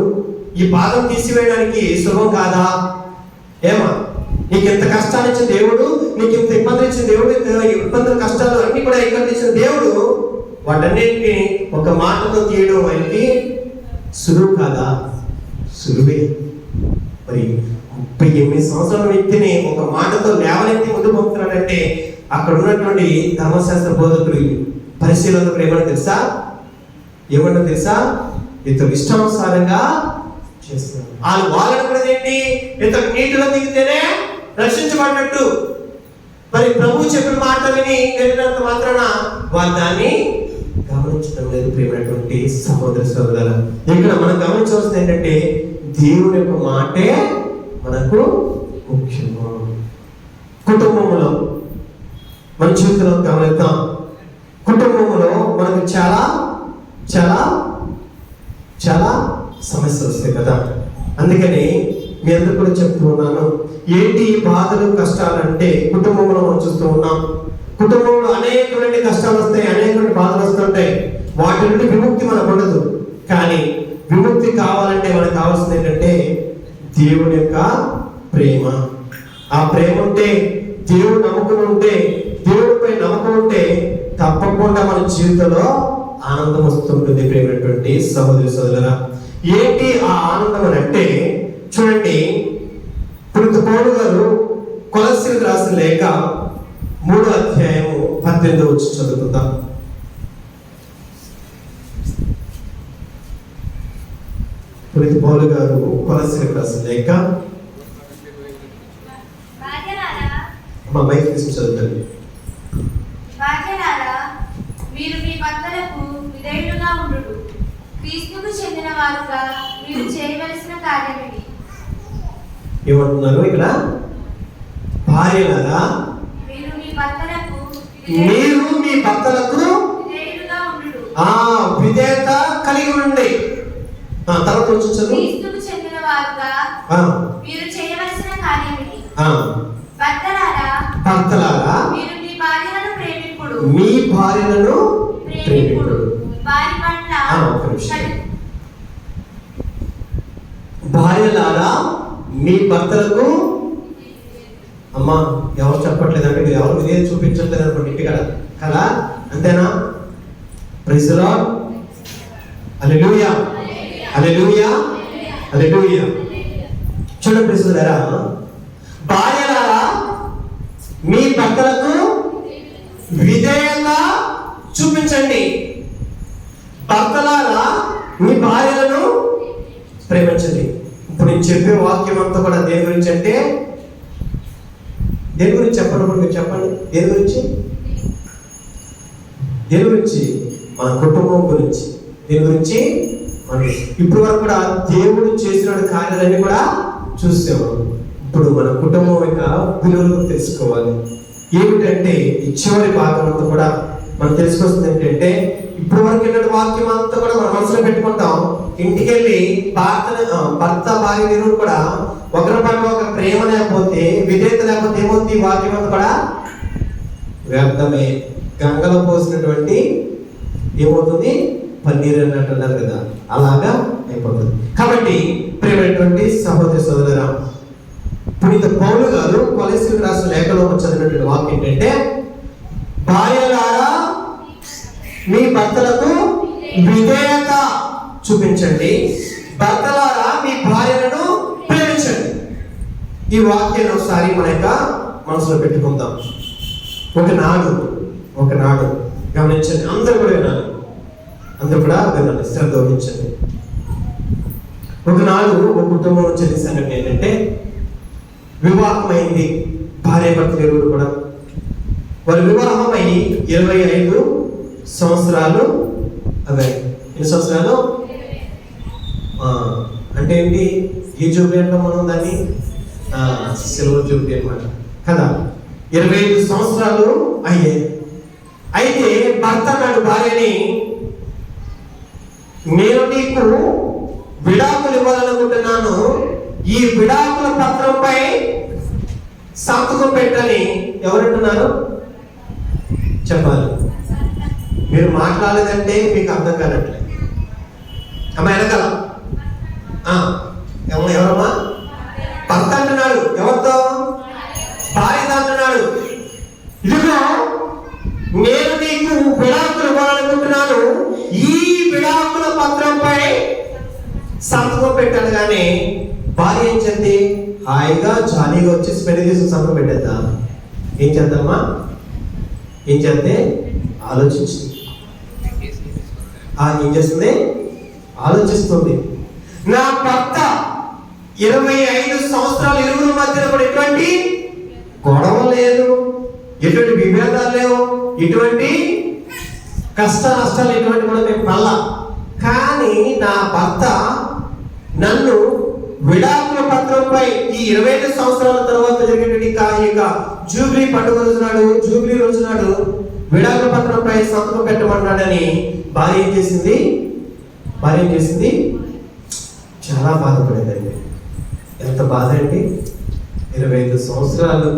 ఈ బాధను తీసివేయడానికి సులభం కాదా? ఏమా, నీకు ఎంత కష్టాలు ఇచ్చిన దేవుడు, నీకు ఇంత ఇబ్బందులు ఇచ్చిన దేవుడు, ఇబ్బందులు కష్టాలు అన్ని కూడా ఇక్కడ ఇచ్చిన దేవుడు, వాటన్నిటిని ఒక మాటతో తీయడం ఆయనకి సులువు కాదా? సులువే. మరి 38 సంవత్సరాల వ్యక్తిని ఒక మాటతో లేవనెత్తి ముందు పంపుతున్నాడంటే అక్కడ ఉన్నటువంటి ధర్మశాస్త్ర బోధకులు, పరిశీలకులు ఏమన్నా తెలుసా? ఇతను ఇష్టానుసారంగా చేస్తున్నారు. వాళ్ళని కూడా ఏంటి, ఇతను నీటిలో దిగితేనే రక్షించబడినట్టు. మరి ప్రభు చెప్పిన మాట విని వెళ్ళినంత మాత్రాన వాళ్ళు దాన్ని గమనించడం లేదు. ప్రియమైనటువంటి సహోదర సోదరులారా, ఇక్కడ మనం గమనించవలసింది ఏంటంటే దేవుని యొక్క మాటే మనకు ముఖ్యము. కుటుంబంలో మన జీవితంలో గమనిద్దాం. కుటుంబంలో మనకు చాలా చాలా చాలా సమస్యలు వస్తాయి కదా. అందుకని మీ అందరూ కూడా చెప్తూ ఉన్నాను, ఏంటి బాధలు కష్టాలు అంటే కుటుంబంలో మనం చూస్తూ ఉన్నాం. కుటుంబంలో అనేకమైన కష్టాలు వస్తాయి, అనేకమైన బాధలు వస్తుంటాయి. వాటి నుండి విముక్తి మనకు ఉండదు. కానీ విముక్తి కావాలంటే మనకు కావాల్సింది ఏంటంటే దేవుని యొక్క ప్రేమ. ఆ ప్రేమ ఉంటే, దేవుడు నమ్మకం ఉంటే, దేవుడిపై నమ్మకం ఉంటే తప్పకుండా మన జీవితంలో ఆనందం వస్తుంటుంది. ప్రేమైనటువంటి సహోదరి సోదరులారా, ఏంటి ఆ ఆనందం అని అంటే చూడండి, ఇప్పుడు పౌలు గారు కొలస్సీలకు రాసిన లేఖ 3వ అధ్యాయము 18వ వచనం చదువుకుందాం. ఇప్పుడు పౌలు గారు కొలస్సీలకు రాసిన లేఖ, మా మైక్ తీసుకుని చదువుతారు. మీరు మీ భర్తలకు విధేయులుగా ఉండుడు, క్రీస్తుకు చెందిన వారుగా మీరు చేయవలసిన కార్యమిది. ఏమంటున్నారు ఇక్కడ? భార్యలారా, మీరు మీ భర్తలకు విధేయులుగా ఉండుడు. విధేయత కలిగి ఉండండి. తర్వాత వచ్చి క్రీస్తుకు చెందిన వారుగా మీరు చేయవలసిన కార్యమిది. భర్తలారా, మీరు మీ భార్యలను ప్రేమింపుడు. మీ భార్యలను ప్రేమింపుడు. వారి పట్ల భార్యలారా, మీ భర్తలకు, అమ్మా ఎవరు చెప్పట్లేదు అంటే మీరు ఎవరు విధేయత చూపించట్లేదు అనుకోండి ఇంటికాడ కదా, అంతేనా? Praise the Lord, hallelujah, hallelujah, hallelujah. చూడండి ప్రియులారా, భార్యలారా మీ భర్తలకు విధేయత చూపించండి. భర్తలారా మీ భార్యలను ప్రేమించండి. ఇప్పుడు నేను చెప్పే వాక్యం అంతా కూడా దేని గురించి అంటే, దేని గురించి చెప్పండి, మీరు చెప్పండి. దేని గురించి? మన కుటుంబం గురించి. దేని గురించి? మనం ఇప్పుడు వరకు కూడా దేవుడు చేసిన కార్యాలన్నీ కూడా చూసాము. ఇప్పుడు మన కుటుంబం యొక్క విలువలు తెలుసుకోవాలి. ఏమిటంటే ఈ చివరి భాగం అంతా కూడా మనం తెలుసుకొస్తుంది ఏంటంటే, ఇప్పుడు వరకు ఏంటంటే వాక్యం అంతా కూడా మన మనసులో పెట్టుకుంటాం. ఇంటికి వెళ్ళి భర్త భార్య ఇరువురు కూడా ఒకరి పట్ల ఒక ప్రేమ లేకపోతే విధేయత లేకపోతే ఏమవుతుంది? వాక్యం అంతా కూడా వ్యర్థమే. గంగలో పోసినటువంటి ఏమవుతుంది? పన్నీరు అన్నట్టు అన్నారు కదా, అలాగా అయిపోతుంది. కాబట్టి ప్రియమైనటువంటి సహోదరి సోదరులారా, పునీత పౌలు గారు కొలస్సీయులకు రాసిన లేఖలో చదివినటువంటి వాక్యం ఏంటంటే, భార్యలారా మీ భర్తలకు విధేయత చూపించండి, భర్తలారా మీ భార్యలను ప్రేమించండి. ఈ వాక్యాన్ని ఒకసారి మన యొక్క మనసులో పెట్టుకుందాం. ఒకనాడు గమనించండి, అందరూ కూడా వినాలి, అందరూ కూడా వినాలి, శ్రద్ధ వహించండి. ఒకనాడు ఒక కుటుంబం జరిగిన సంఘటన ఏంటంటే, వివాహమైంది భార్య భర్తలు ఇరువురు కూడా. వారి వివాహమై 25 సంవత్సరాలు అవే. ఎన్ని సంవత్సరాలు అంటే ఏంటి? ఈ జూబ్లీ అంటే మనం దాన్ని సిల్వర్ జూబ్లీ అన్నమాట కదా. 25 సంవత్సరాలు అయ్యాయి. అయితే భర్త అన్నాడు భార్యని, నేను నీకు విడాకులు ఇవ్వాలనుకుంటున్నాను, ఈ విడాకుల పత్రంపై సంతకం పెట్టని. ఎవరంటున్నారు? చెప్పాలి. మీరు మాట్లాడలేదంటే మీకు అర్థం కానట్లే. అమ్మ వెనకాల ఎవరమ్మా? భర్త అంటున్నాడు. ఎవరితో? భార్యతో అంటున్నాడు. ఇదిగో నేను నీకు విడాకులు ఇవ్వాలనుకుంటున్నాను, ఈ విడాకుల పత్రంపై సంతకం పెట్టాను. కానీ భార్య ఏం చెప్తే హాయిగా జాలీగా వచ్చేసి పెళ్లి చేసి సంతకం పెట్టేద్దా? ఏం చేద్దామా? ఏం చేస్తే ఆలోచించింది. ఏం చేస్తుంది? ఆలోచిస్తుంది. నా భర్త 25 సంవత్సరాలు ఇరువురు మధ్యన కూడా ఎటువంటి గొడవ లేదు, ఎటువంటి విభేదాలు లేవు, ఇటువంటి కష్ట నష్టాలు ఎటువంటి కూడా మేము పడలా. కానీ నా భర్త నన్ను విడాకుల పత్రంపై ఈ 25 సంవత్సరాల తర్వాత జరిగేటువంటి జూబ్లీ పండుగ జూబ్లీ రోజు నాడు విడాకుల పత్రంపై సంతకం పెట్టమన్నాడని భార్య ఏం చేసింది? చాలా బాధపడేదండి. ఎంత బాధ అండి! 25 సంవత్సరాలు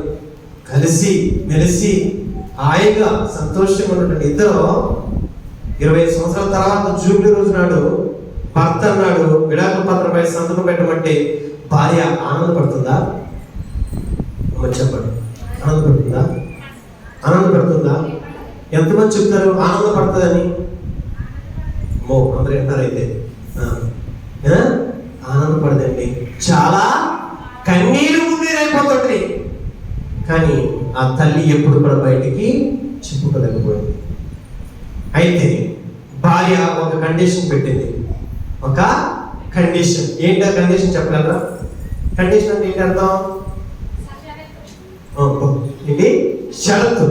కలిసి మెలిసి హాయిగా సంతోషంగా ఉన్నటువంటి ఇద్దరు 25 సంవత్సరాల తర్వాత జూబ్లీ రోజు నాడు భర్త అన్నాడు విడాకుల పత్రంపై సంతకం పెట్టమంటే భార్య ఆనందపడుతుందా? చెప్పండి, ఆనందపడుతుందా? ఎంతమంది చెప్తారు ఆనందపడుతుందని? అందరూ వింటారైతే ఆనందపడదండి. చాలా కన్నీరు అయిపోతుంది. కానీ ఆ తల్లి ఎప్పుడు కూడా బయటికి చెప్పుకోలేకపోయింది. అయితే భార్య ఒక కండిషన్ పెట్టింది. ఒక కండిషన్. ఏంటి ఆ కండిషన్ చెప్పగలరా? కండిషన్ అంటే ఏంటి అర్థం? ఏంటి? షరతు.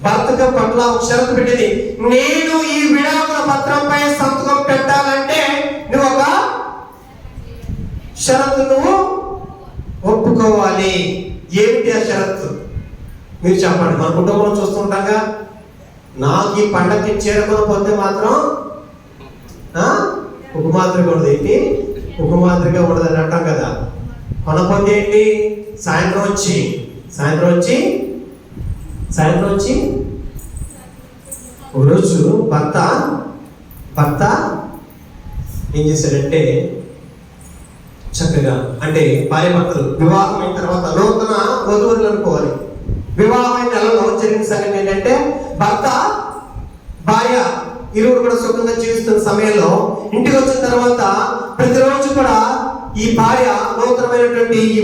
భర్తకు పట్ల ఒక షరతు పెట్టింది. నేను ఈ విడాకుల పత్రంపై సంతకం పెట్టాలంటే నువ్వు ఒక షరతు నువ్వు ఒప్పుకోవాలి. ఏమిటి ఆ షరతు? మీరు చెప్పండి. మన కుటుంబంలో చూస్తుంటాగా, నాకు ఈ పండగకి చేరుకోకపోతే మాత్రం ఉపమాత్రిగా ఉండదు. ఏంటి? ఉపమాత్రిగా ఉండదు అని అంటాం కదా. కొనపోతే ఏంటి? సాయంత్రం వచ్చి ఒకరోజు భర్త ఏం చేశాడంటే, చక్కగా అంటే భార్య భర్తలు వివాహం అయిన తర్వాత నూతన వధువులు అనుకోవాలి. వివాహమైన నెలలో జరిగిన సంగతి ఏంటంటే, భర్త భార్య ఇరువురు కూడా సుఖంగా జీవిస్తున్న సమయంలో ఇంటికి వచ్చిన తర్వాత ప్రతిరోజు కూడా ఈ భార్య నూతనమైనటువంటి ఈ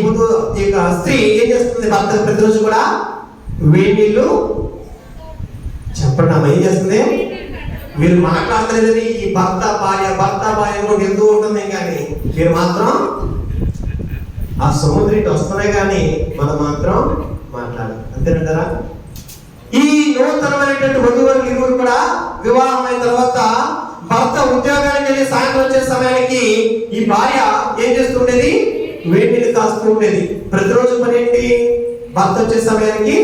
స్త్రీ ఏం చేస్తుంది? భర్త ప్రతిరోజు కూడా వేడి నీళ్ళు చెప్పండి అమ్మ, ఏం చేస్తుంది? మీరు మాట్లాడలేదని ఈ భర్త భార్య కూడా వెళ్తూ ఉంటుంది. కానీ మీరు మాత్రం ఆ సముద్రికి వస్తున్నాయి, కానీ మనం మాత్రం మాట్లాడాలి. అంతేనంటారా? ఈ నూతనమైనటువంటి వధువులు ఇరువురు కూడా వివాహం అయిన తర్వాత భర్త ఉద్యోగానికి వెళ్ళి సాయంత్రం వచ్చే సమయానికి ఈ భార్య ఏం చేస్తుండేది? వేడి నీళ్ళు కాస్తూ ఉండేది. ప్రతిరోజు పని ఏంటి? భర్త వచ్చే సమయానికి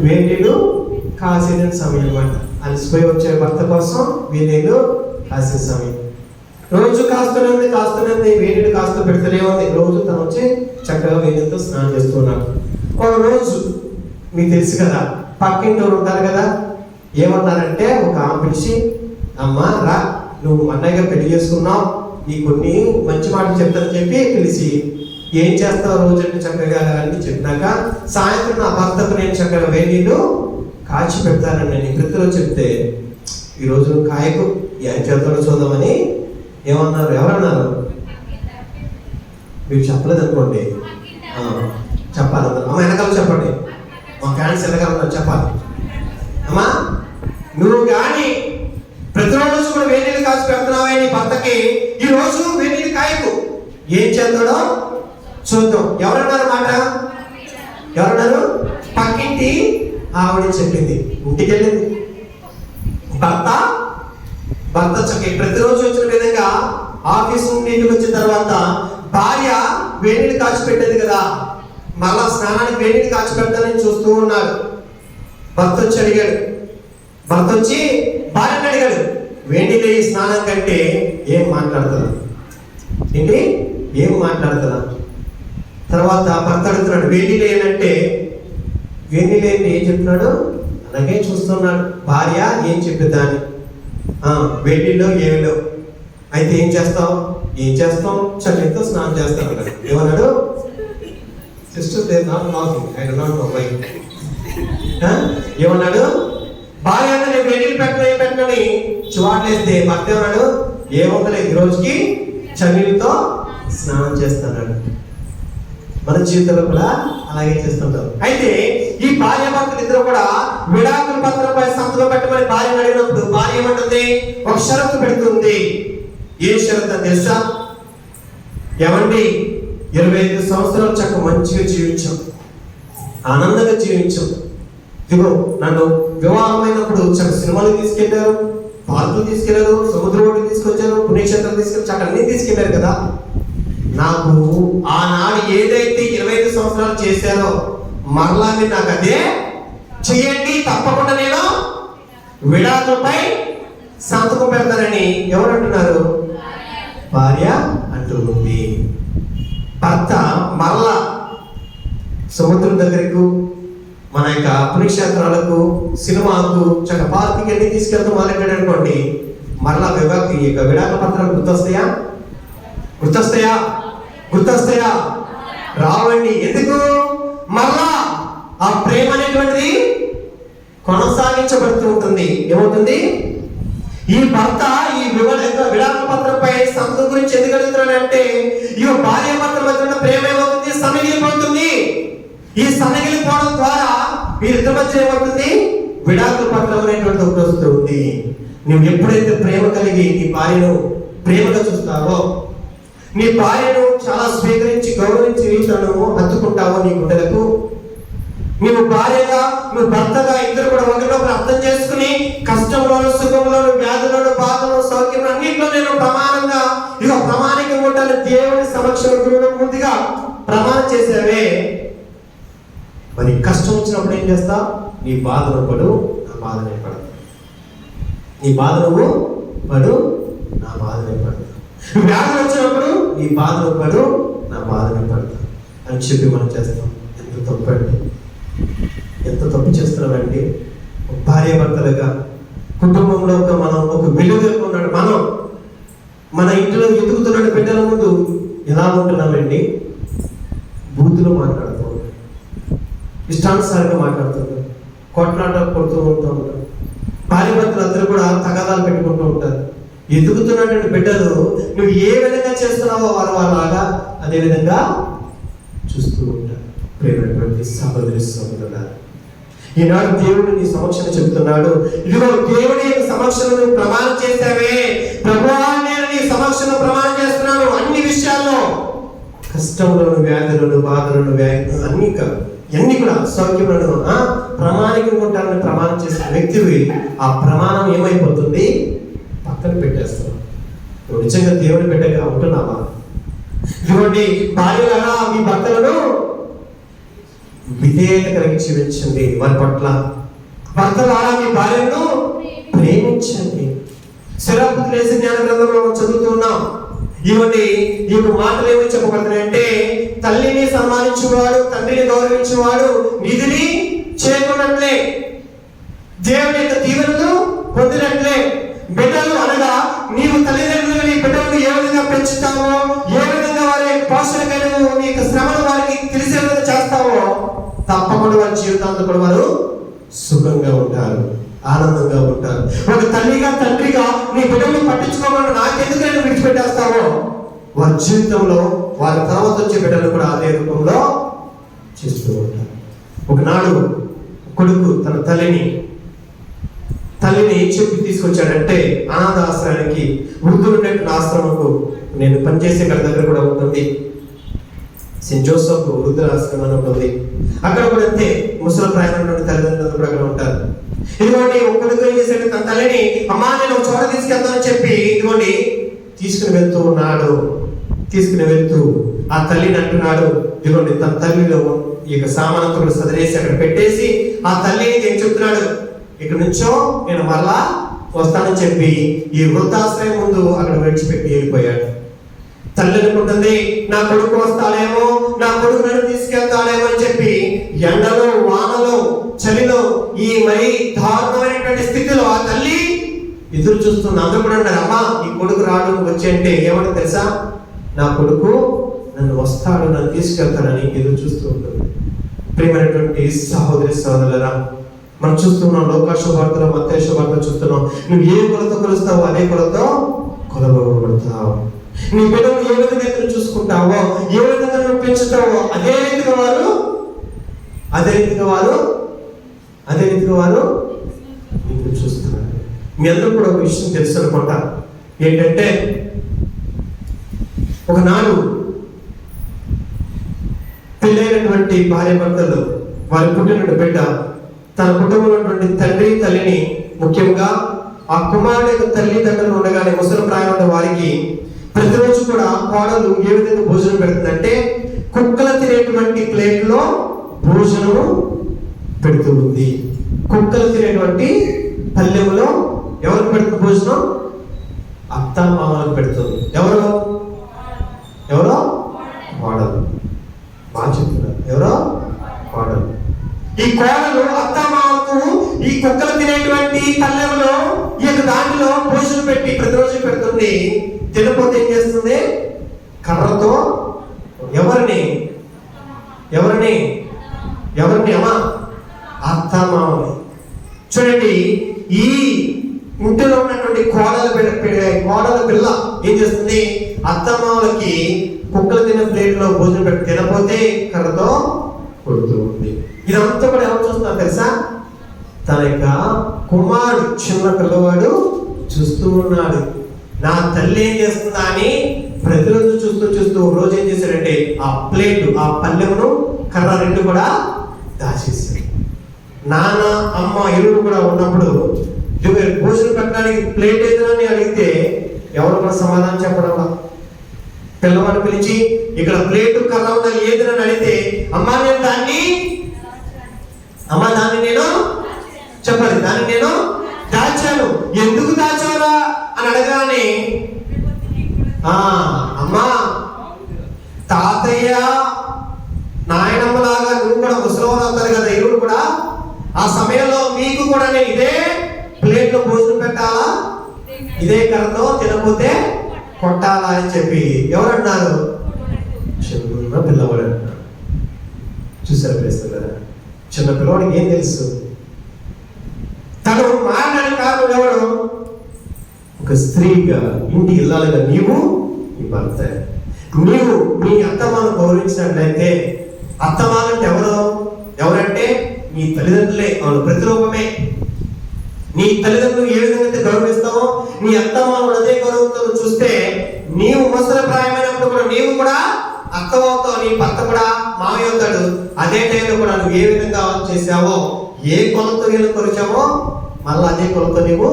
వేడి నీళ్ళు కాసిన సమయం అన్నమాట. అలసిపోయి వచ్చే భర్త కోసం వేడి నీళ్ళు కాసే సమయం. రోజు కాస్తూనే వేడిని కాస్త పెడుతూనే ఉంది. రోజు తను వచ్చి చక్కగా వేడితో స్నానం చేస్తున్నాడు. ఒక రోజు మీకు తెలుసు కదా, పక్కింటి వాళ్ళు ఉంటారు కదా, ఏమన్నారంటే ఒక ఆమె పిలిచి, అమ్మ రా, నువ్వు అన్నయ్యగా పెళ్లి చేసుకున్నావు, నీ కొన్ని మంచి మాటలు చెప్తానని చెప్పి పిలిచి, ఏం చేస్తావు రోజు అంటే చక్కగా అని చెప్పినాక, సాయంత్రం నా భర్తకు నేను చక్కగా వేడిలో కాచి పెడతానని నేను వృత్తిలో చెప్తే, ఈరోజు నువ్వు కాయకు ఏం చేస్తాడో చూద్దామని ఏమన్నారు? ఎవరన్నారు? మీరు చెప్పలేదు అనుకోండి, చెప్పాలి అందరూ. అమ్మ వెనకాల చెప్పండి, మా ఫ్యాన్స్ వెనకాల చెప్పాలి. అమ్మా నువ్వు కానీ ప్రతిరోజు కూడా వేడిని కాచి పెడుతున్నావే నీ భర్తకి, ఈ రోజు వేడిని కాయకు, ఏం చేస్తాడో చూద్దాం. ఎవరన్నారు మాట? ఎవరన్నారు? పక్కింటి ఆవిడ చెప్పింది. ఇంటికి వెళ్ళింది భర్త చక్కగా ప్రతిరోజు వచ్చిన విధంగా ఆఫీస్ నుండి ఇంటికి వచ్చిన తర్వాత భార్య వేడిని కాచి పెట్టేది కదా, మళ్ళా స్నానానికి వేడిని కాచి పెడతానని చూస్తూ ఉన్నాడు. భర్త వచ్చి భార్యని అడిగాడు, వేడిని స్నానం కంటే ఏం మాట్లాడుతున్నా ఏంటి, ఏం మాట్లాడుతున్నా? తర్వాత భర్త అడుగుతున్నాడు, వేడి లేనంటే వేడి లేని ఏం చెప్తున్నాడు? అలాగే చూస్తున్నాడు. భార్య ఏం చెప్పేదాన్ని, వేడిలో ఏమిలో అయితే ఏం చేస్తాం చలితో స్నానం చేస్తాం అన్నాడు. ఏమన్నాడు? సిస్టర్ ఏమన్నాడు? భార్య నేను వేడిలు పెట్టనని చివాట్లేస్తే భర్త ఏమన్నాడు? ఏముందలే ఈ రోజుకి చలితో స్నానం చేస్తున్నాడు. మన జీవితంలో కూడా అలాగే చేస్తుంటారు. అయితే ఈ భార్య భర్తలు ఇద్దరు కూడా విడాకుల పత్రంపై సంతకం పెట్టమని భార్యను అడిగినప్పుడు భార్య ఏమంటుంది? ఒక షరతు పెడుతుంది. ఏ షరతు అని తెలుసా? ఏమండి, 25 సంవత్సరాలు చక్క మంచిగా జీవించాం, ఆనందంగా జీవించాం. ఇదిగో నన్ను వివాహమైనప్పుడు చక్క సినిమాలు తీసుకెళ్లారు, పార్కులు తీసుకెళ్లారు, సముద్రం ఒడ్డు తీసుకొచ్చారు, పుణ్యక్షేత్రం తీసుకెళ్ళి చక్క అన్ని తీసుకెళ్లారు కదా. నాకు ఆనాడు ఏదైతే 25 సంవత్సరాలు చేశారో మరలా మీరు నాకు అదే చెయ్యండి, తప్పకుండా నేను విడాకులపై సంతకం పెడతానని ఎవరు అంటున్నారు? భార్య అంటుంది. భర్త మరలా సముద్రం దగ్గరకు, మన యొక్క పుణ్యక్షేత్రాలకు, సినిమాకు, చక్క పార్కుకి వెళ్ళి తీసుకెళ్తూ మొదలెట్టాడు అనుకోండి, మరలా విడాకుల పత్రాలు గుర్తొస్తాయా? రావండి. ఎందుకు? మరలా ఆ ప్రేమ అనేటువంటిది కొనసాగించబడుతూ ఉంటుంది. ఏమవుతుంది? ఈ భర్త ఈ విడాకుల పత్రంపై సంతకం గురించి ఎందుకు అడుగుతున్నాడంటే, ఈ భార్య భర్తల మధ్య ఉన్న ప్రేమ ఏమవుతుంది? సన్నగిలిపోతుంది. ఈ సన్నగిలిపోవడం ద్వారా వీరిద్దరి మధ్య ఏమవుతుంది? విడాకుల పత్రం అనేటువంటి ఒకటి వస్తుంది. నువ్వు ఎప్పుడైతే ప్రేమ కలిగి నీ భార్యను ప్రేమగా చూస్తావో, నీ భార్యను చాలా స్వీకరించి గౌరవించి తను హత్తుకుంటావో నీ గుండెలకు, నువ్వు భార్యగా నువ్వు భర్తగా ఇద్దరు కూడా ఒకరినొకరు అర్థం చేసుకుని కష్టంలోను, సుఖంలోను, వ్యాధులను, బాధలను, సౌఖ్యం అన్నింటిలో నేను ప్రమాణంగా ప్రామాణికంగా ఉంటాను దేవుని సమక్షంలో ముందుగా ప్రమాణం చేసావే, మరి కష్టం వచ్చినప్పుడు ఏం చేస్తావు? నీ బాధను పడు, నా బాధనే పడదు. నీ బాధ నువ్వు పడు, నా బాధనే పడదు. వ్యాధులు వచ్చినప్పుడు నీ బాధను పడు, నా బాధనే పడదు అని చెప్పి మనం చేస్తాం. ఎంత తప్పు చేస్తున్నామండి. భార్య భర్తలుగా కుటుంబంలో మనం ఒక వెలుగుగా ఉన్నాడు. మనం మన ఇంట్లో ఎదుగుతున్న బిడ్డల ముందు ఎలా ఉంటున్నామండి? బూతులు మాట్లాడుతూ ఉంటాం, ఇష్టానుసారంగా మాట్లాడుతుంటాం, కొట్లాటలు కొడుతూ ఉంటాం. భార్య భర్తలు అందరూ కూడా తగాదాలు పెట్టుకుంటూ ఉంటారు. ఎదుగుతున్నటువంటి బిడ్డలు నువ్వు ఏ విధంగా చేస్తున్నావో వారు అలాగా అదే విధంగా చూస్తూ ఉంటారు. ప్రేమైనటువంటి సహోదరి సహోదరులారా, ఈనాడు దేవుడు నీ సమక్షంలో చెప్తున్నాడు, ఇదిగో దేవుడి సమక్షంలో నువ్వు ప్రమాణం చేశావే, ప్రభువా నేను నీ సమక్షంలో ప్రమాణం చేస్తున్నాను. అన్ని విషయాల్లో, కష్టంలోను, వ్యాధులను, బాధలను, అన్ని కూడా సౌఖ్యములను ప్రమాణికంగా ఉంటానని ప్రమాణం చేసిన వ్యక్తివి ఆ ప్రమాణం ఏమైపోతుంది? పక్కన పెట్టేస్తున్నావు. నువ్వు నిజంగా దేవుని బిడ్డగా ఉంటున్నావా? ఇదిగోండి భార్యలారా, మీ భర్తలను విధేయత కలిగి జీవించండి. వారి పట్ల భర్తలారా మీ భార్యను ప్రేమించండి. శిలాపుత్రులేసి జ్ఞాన గ్రంథంలో చదువుతున్నాం. ఇవన్నీ ఈ మాటలు ఏమని చెప్పబడుతున్నాయంటే, తల్లిని సన్మానించేవాడు, తండ్రిని గౌరవించేవాడు నిధిని చేరుకున్నట్లే, దేవుని యొక్క దీవెనలు పొందినట్లే. బిడ్డలు అనగా నీవు తల్లిదండ్రులు నీ బిడ్డలను ఏ విధంగా పెంచుతావో, ఏ విధంగా వారి యొక్క పోషణకైనా నీ యొక్క శ్రమను వారికి తెలిసే విధంగా చేస్తావో, తప్పకుండా వారి జీవితాంతం కూడా వారు సుఖంగా ఉంటారు, ఆనందంగా ఉంటారు. ఒక తల్లిగా తండ్రిగా నీ బిడ్డలను పట్టించుకోకుండా నాకెందుకు నేను విడిచిపెట్టేస్తావో, వారి జీవితంలో వారి తర్వాత వచ్చే బిడ్డలు కూడా అదే రూపంలో చేస్తూ ఉంటారు. ఒకనాడు కొడుకు తన తల్లిని చెప్పి తీసుకొచ్చాడంటే, అనాథ ఆశ్రయానికి, వృద్ధులు ఉన్నటువంటి ఆశ్రమంకు, నేను పనిచేసే దగ్గర కూడా ఉంటుంది సెయింట్ జోసెఫ్ వృద్ధుల ఆశ్రమం అని ఉంటుంది. అక్కడ కూడా అంతే, ముసలి ప్రాయమైనటువంటి తల్లిదండ్రులు కూడా అక్కడ ఉంటారు. ఇదిగోండి ఒక్కడికి ఏం చేశాడు, తన తల్లిని అమ్మా నేను ఒక చోట తీసుకెళ్తానని చెప్పి ఇదిగోండి తీసుకుని వెళ్తూ ఆ తల్లిని అంటున్నాడు, ఇదిగోండి తన తల్లిలో ఈ యొక్క సామానంతా కూడా సదిరేసి అక్కడ పెట్టేసి ఆ తల్లిని ఏం చెప్తున్నాడు, ఇక్కడ నుంచో నేను మరలా వస్తానని చెప్పి ఈ వృద్ధాశ్రయం ముందు అక్కడ విడిచిపెట్టి వెళ్ళిపోయాడు. తల్లి అనుకుంటుంది, నా కొడుకు వస్తాడేమో, నా కొడుకు నన్ను తీసుకెళ్తాడేమో అని చెప్పి ఎండలో, వానలో, చలిలో, ఈ మరి దారుణమైనటువంటి స్థితిలో ఆ తల్లి ఎదురు చూస్తుంది. అందరూ కూడా అంటారు, అమ్మా ఈ కొడుకు రాడు వచ్చి అంటే ఏమని తెలుసా, నా కొడుకు నన్ను వస్తాడు, నన్ను తీసుకెళ్తాడని ఎదురు చూస్తూ ఉంటుంది. ప్రియమైనటువంటి సహోదరి సహోదరులారా, మనం చూస్తున్నాం లోకా శుభార్తలో, మత్తయి శుభార్తలో చూస్తున్నాం, నువ్వు ఏ కొలతో కొలుస్తావో అదే కొలతో కొలవబడతావు. నీ బిడ్డలు ఏ విధంగా ఎదురు చూసుకుంటావో, ఏ విధంగా నువ్వు పెంచుతావో అదే రీతిగా వారు ఎదురు చూస్తున్నారు. మీ అందరూ కూడా ఒక విషయం తెలుసు అనుకుంటా, ఏంటంటే ఒకనాడు పెళ్ళైనటువంటి భార్య భర్తలు, వారి పుట్టిన బిడ్డ తన కుటుంబంలో ఉన్నటువంటి తండ్రి తల్లిని, ముఖ్యంగా ఆ కుమారుడు యొక్క తల్లిదండ్రులు ఉండగానే ముసలి ప్రాయం ఉన్న వారికి ప్రతిరోజు కూడా కోడలు ఏ విధంగా భోజనం పెడుతుందంటే, కుక్కలు తినేటువంటి ప్లేట్లో భోజనము పెడుతూ ఉంది. కుక్కలు తినేటువంటి పల్లెములో ఎవరికి పెడుతుంది భోజనం? అత్త మామలకు పెడుతుంది. ఎవరో కోడలు. బాగా చెప్తున్నారు, ఎవరో కోడలు. ఈ కోడలు అత్త మామకు ఈ కుక్కలు తినేటువంటి పల్లెములో ఈ యొక్క దాంట్లో భోజనం పెట్టి ప్రతిరోజు పెడుతుంది. తినపోతే ఏం చేస్తుంది? కర్రతో ఎవరిని అమ్మా అత్త మామని. చూడండి, ఈ ఇంటిలో ఉన్నటువంటి కోడల పిల్ల ఏం చేస్తుంది? అత్త మామలకి కుక్కలు తినే ప్లేట్లో భోజనం పెట్టి తినపోతే కర్రతో కొడుతూ ఉంది. ఇదంతా కూడా ఎవరు చూస్తున్నారు తెలుసా? తన యొక్క కుమారుడు, చిన్న పిల్లవాడు చూస్తూ ఉన్నాడు. నా తల్లి ఏం చేస్తుందా అని ప్రతిరోజు చూస్తూ రోజు ఏం చేశాడంటే ఆ ప్లేట్, ఆ పల్లెమును, కర్ర రెండు కూడా దాచేశాడు. నాన్న అమ్మ ఇరువురు కూడా ఉన్నప్పుడు భోజనం పెట్టడానికి ప్లేట్ ఏదని అడిగితే ఎవరు కూడా సమాధానం చెప్పడం. పిల్లవాడు పిలిచి ఇక్కడ ప్లేట్ కర్ర ఉండాలి ఏదని అడిగితే దాన్ని నేను చెప్పాలి, దాన్ని నేను దాచాను. ఎందుకు దాచారా అని అడగానే, అమ్మా తాతయ్య నాయనమ్మలాగా నువ్వు కూడా ముసలివారు అవుతారు కదా, ఇరువురు కూడా ఆ సమయంలో మీకు కూడా నేను ఇదే ప్లేట్లో భోజనం పెట్టాలా, ఇదే కర్రతో తినకపోతే కొట్టాలా అని చెప్పి ఎవరన్నారు? చిన్న పిల్లవాడు అంటున్నారు. చూసారు ప్రేస్తున్నారు, చిన్న పిల్లవాడికి ఏం తెలుసు? తను మారడానికి కారణం ఎవరు? ఒక స్త్రీగా, ఇంటి ఇల్లాలుగా నీవు, నీ భర్త, నీవు నీ అత్తమాను గౌరవించినట్లయితే, అత్తమానంటే ఎవరంటే నీ తల్లిదండ్రులే, అవును ప్రతిరూపమే. నీ తల్లిదండ్రులు ఏ విధంగా గౌరవిస్తావో నీ అత్తమాను అదే గౌరవంతో చూస్తే, నీవు ముసలి ప్రాయమైనప్పుడు కూడా నీవు కూడా అత్తమవుతావు, నీ భర్త కూడా మామయ్య అవుతాడు. అదే టైంలో కూడా నువ్వు ఏ విధంగా చేసావో, ఏ కొలతో నీళ్ళు కొలిచావో మళ్ళీ అదే కొలతో నీవు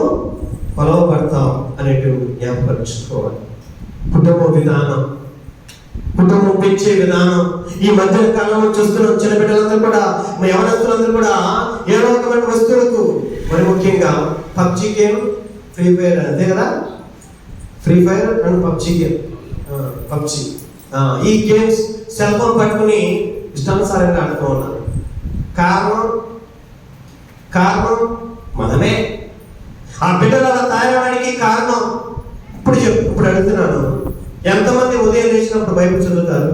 కొలవబడతావు అనేటువంటి జ్ఞాపకరించుకోవాలి. కుటుంబ విధానం, కుటుంబం పెంచే విధానం. ఈ మధ్య కాలంలో చూస్తున్న చిన్న బిడ్డలందరూ కూడా, యవనస్తులందరూ కూడా ఏ రకమైన వస్తువులకు, మరి ముఖ్యంగా పబ్జీ గేమ్, ఫ్రీ ఫైర్ అంతే కదా, free fire and PUBG game, PUBG. ఈ గేమ్స్ సెల్ ఫోన్ పట్టుకుని ఇష్టానుసారంగా ఆడుతూ ఉన్నారు. కారణం మనమే. ఆ బిడ్డలు అలా తయారవడానికి కారణం ఇప్పుడు అడుగుతున్నాను, ఎంతమంది ఉదయం లేచినప్పుడు బైబిల్ చదువుతారు?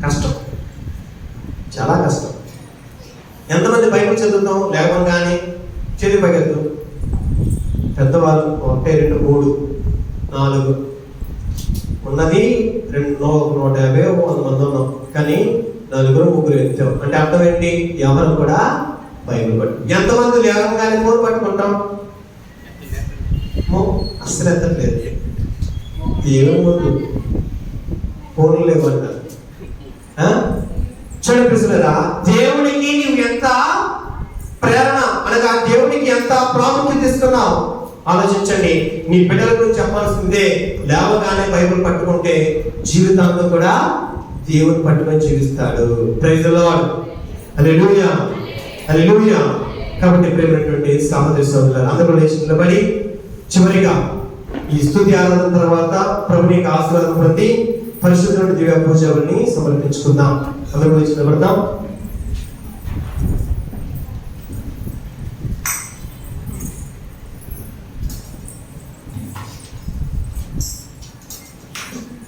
కష్టం, చాలా కష్టం. ఎంతమంది బైబిల్ చదువుతాం? లేవగానే చేతి పైకెత్తు. పెద్దవాళ్ళు 1, 2, 3, 4 ఉన్నది 150 100 మంది ఉన్నాం, కానీ 4, 3 ఎత్తాం అంటే అర్థం ఏంటి? ఎవరు కూడా బైబిల్ పట్టు. ఎంతమంది లేవగానే ఫోన్ పట్టుకుంటాం? అస్సలు ఎత్తట్లేదు. దేవుని ముందు ఫోన్లు లేవంటారు. చూడండి ప్రియులారా, దేవునికి నీవు ఎంత ప్రేరణ అనగా దేవునికి ఎంత ప్రాముఖ్యత ఇస్తున్నావు ఆలోచించండి. నీ బిడ్డల గురించి చెప్పాల్సిందే, లేవగానే బైబిల్ పట్టుకుంటే జీవితాంతం కూడా దేవుని పట్టుకొని జీవిస్తాడు. ప్రైజ్ ది లార్డ్, హల్లెలూయా, హల్లెలూయా. కాబట్టి ప్రేమైనటువంటి సహోదరి సోదరులారా, అందరూ లేచి నిలబడి చివరిగా ఈ స్తుతి ఆరాధన తర్వాత ప్రభునికి ఆశీర్వాదం పొంది పరిశుద్ధ దివ్య పూజలని సమర్పించుకుందాం. అందరూ లేచి నిలబడదాం.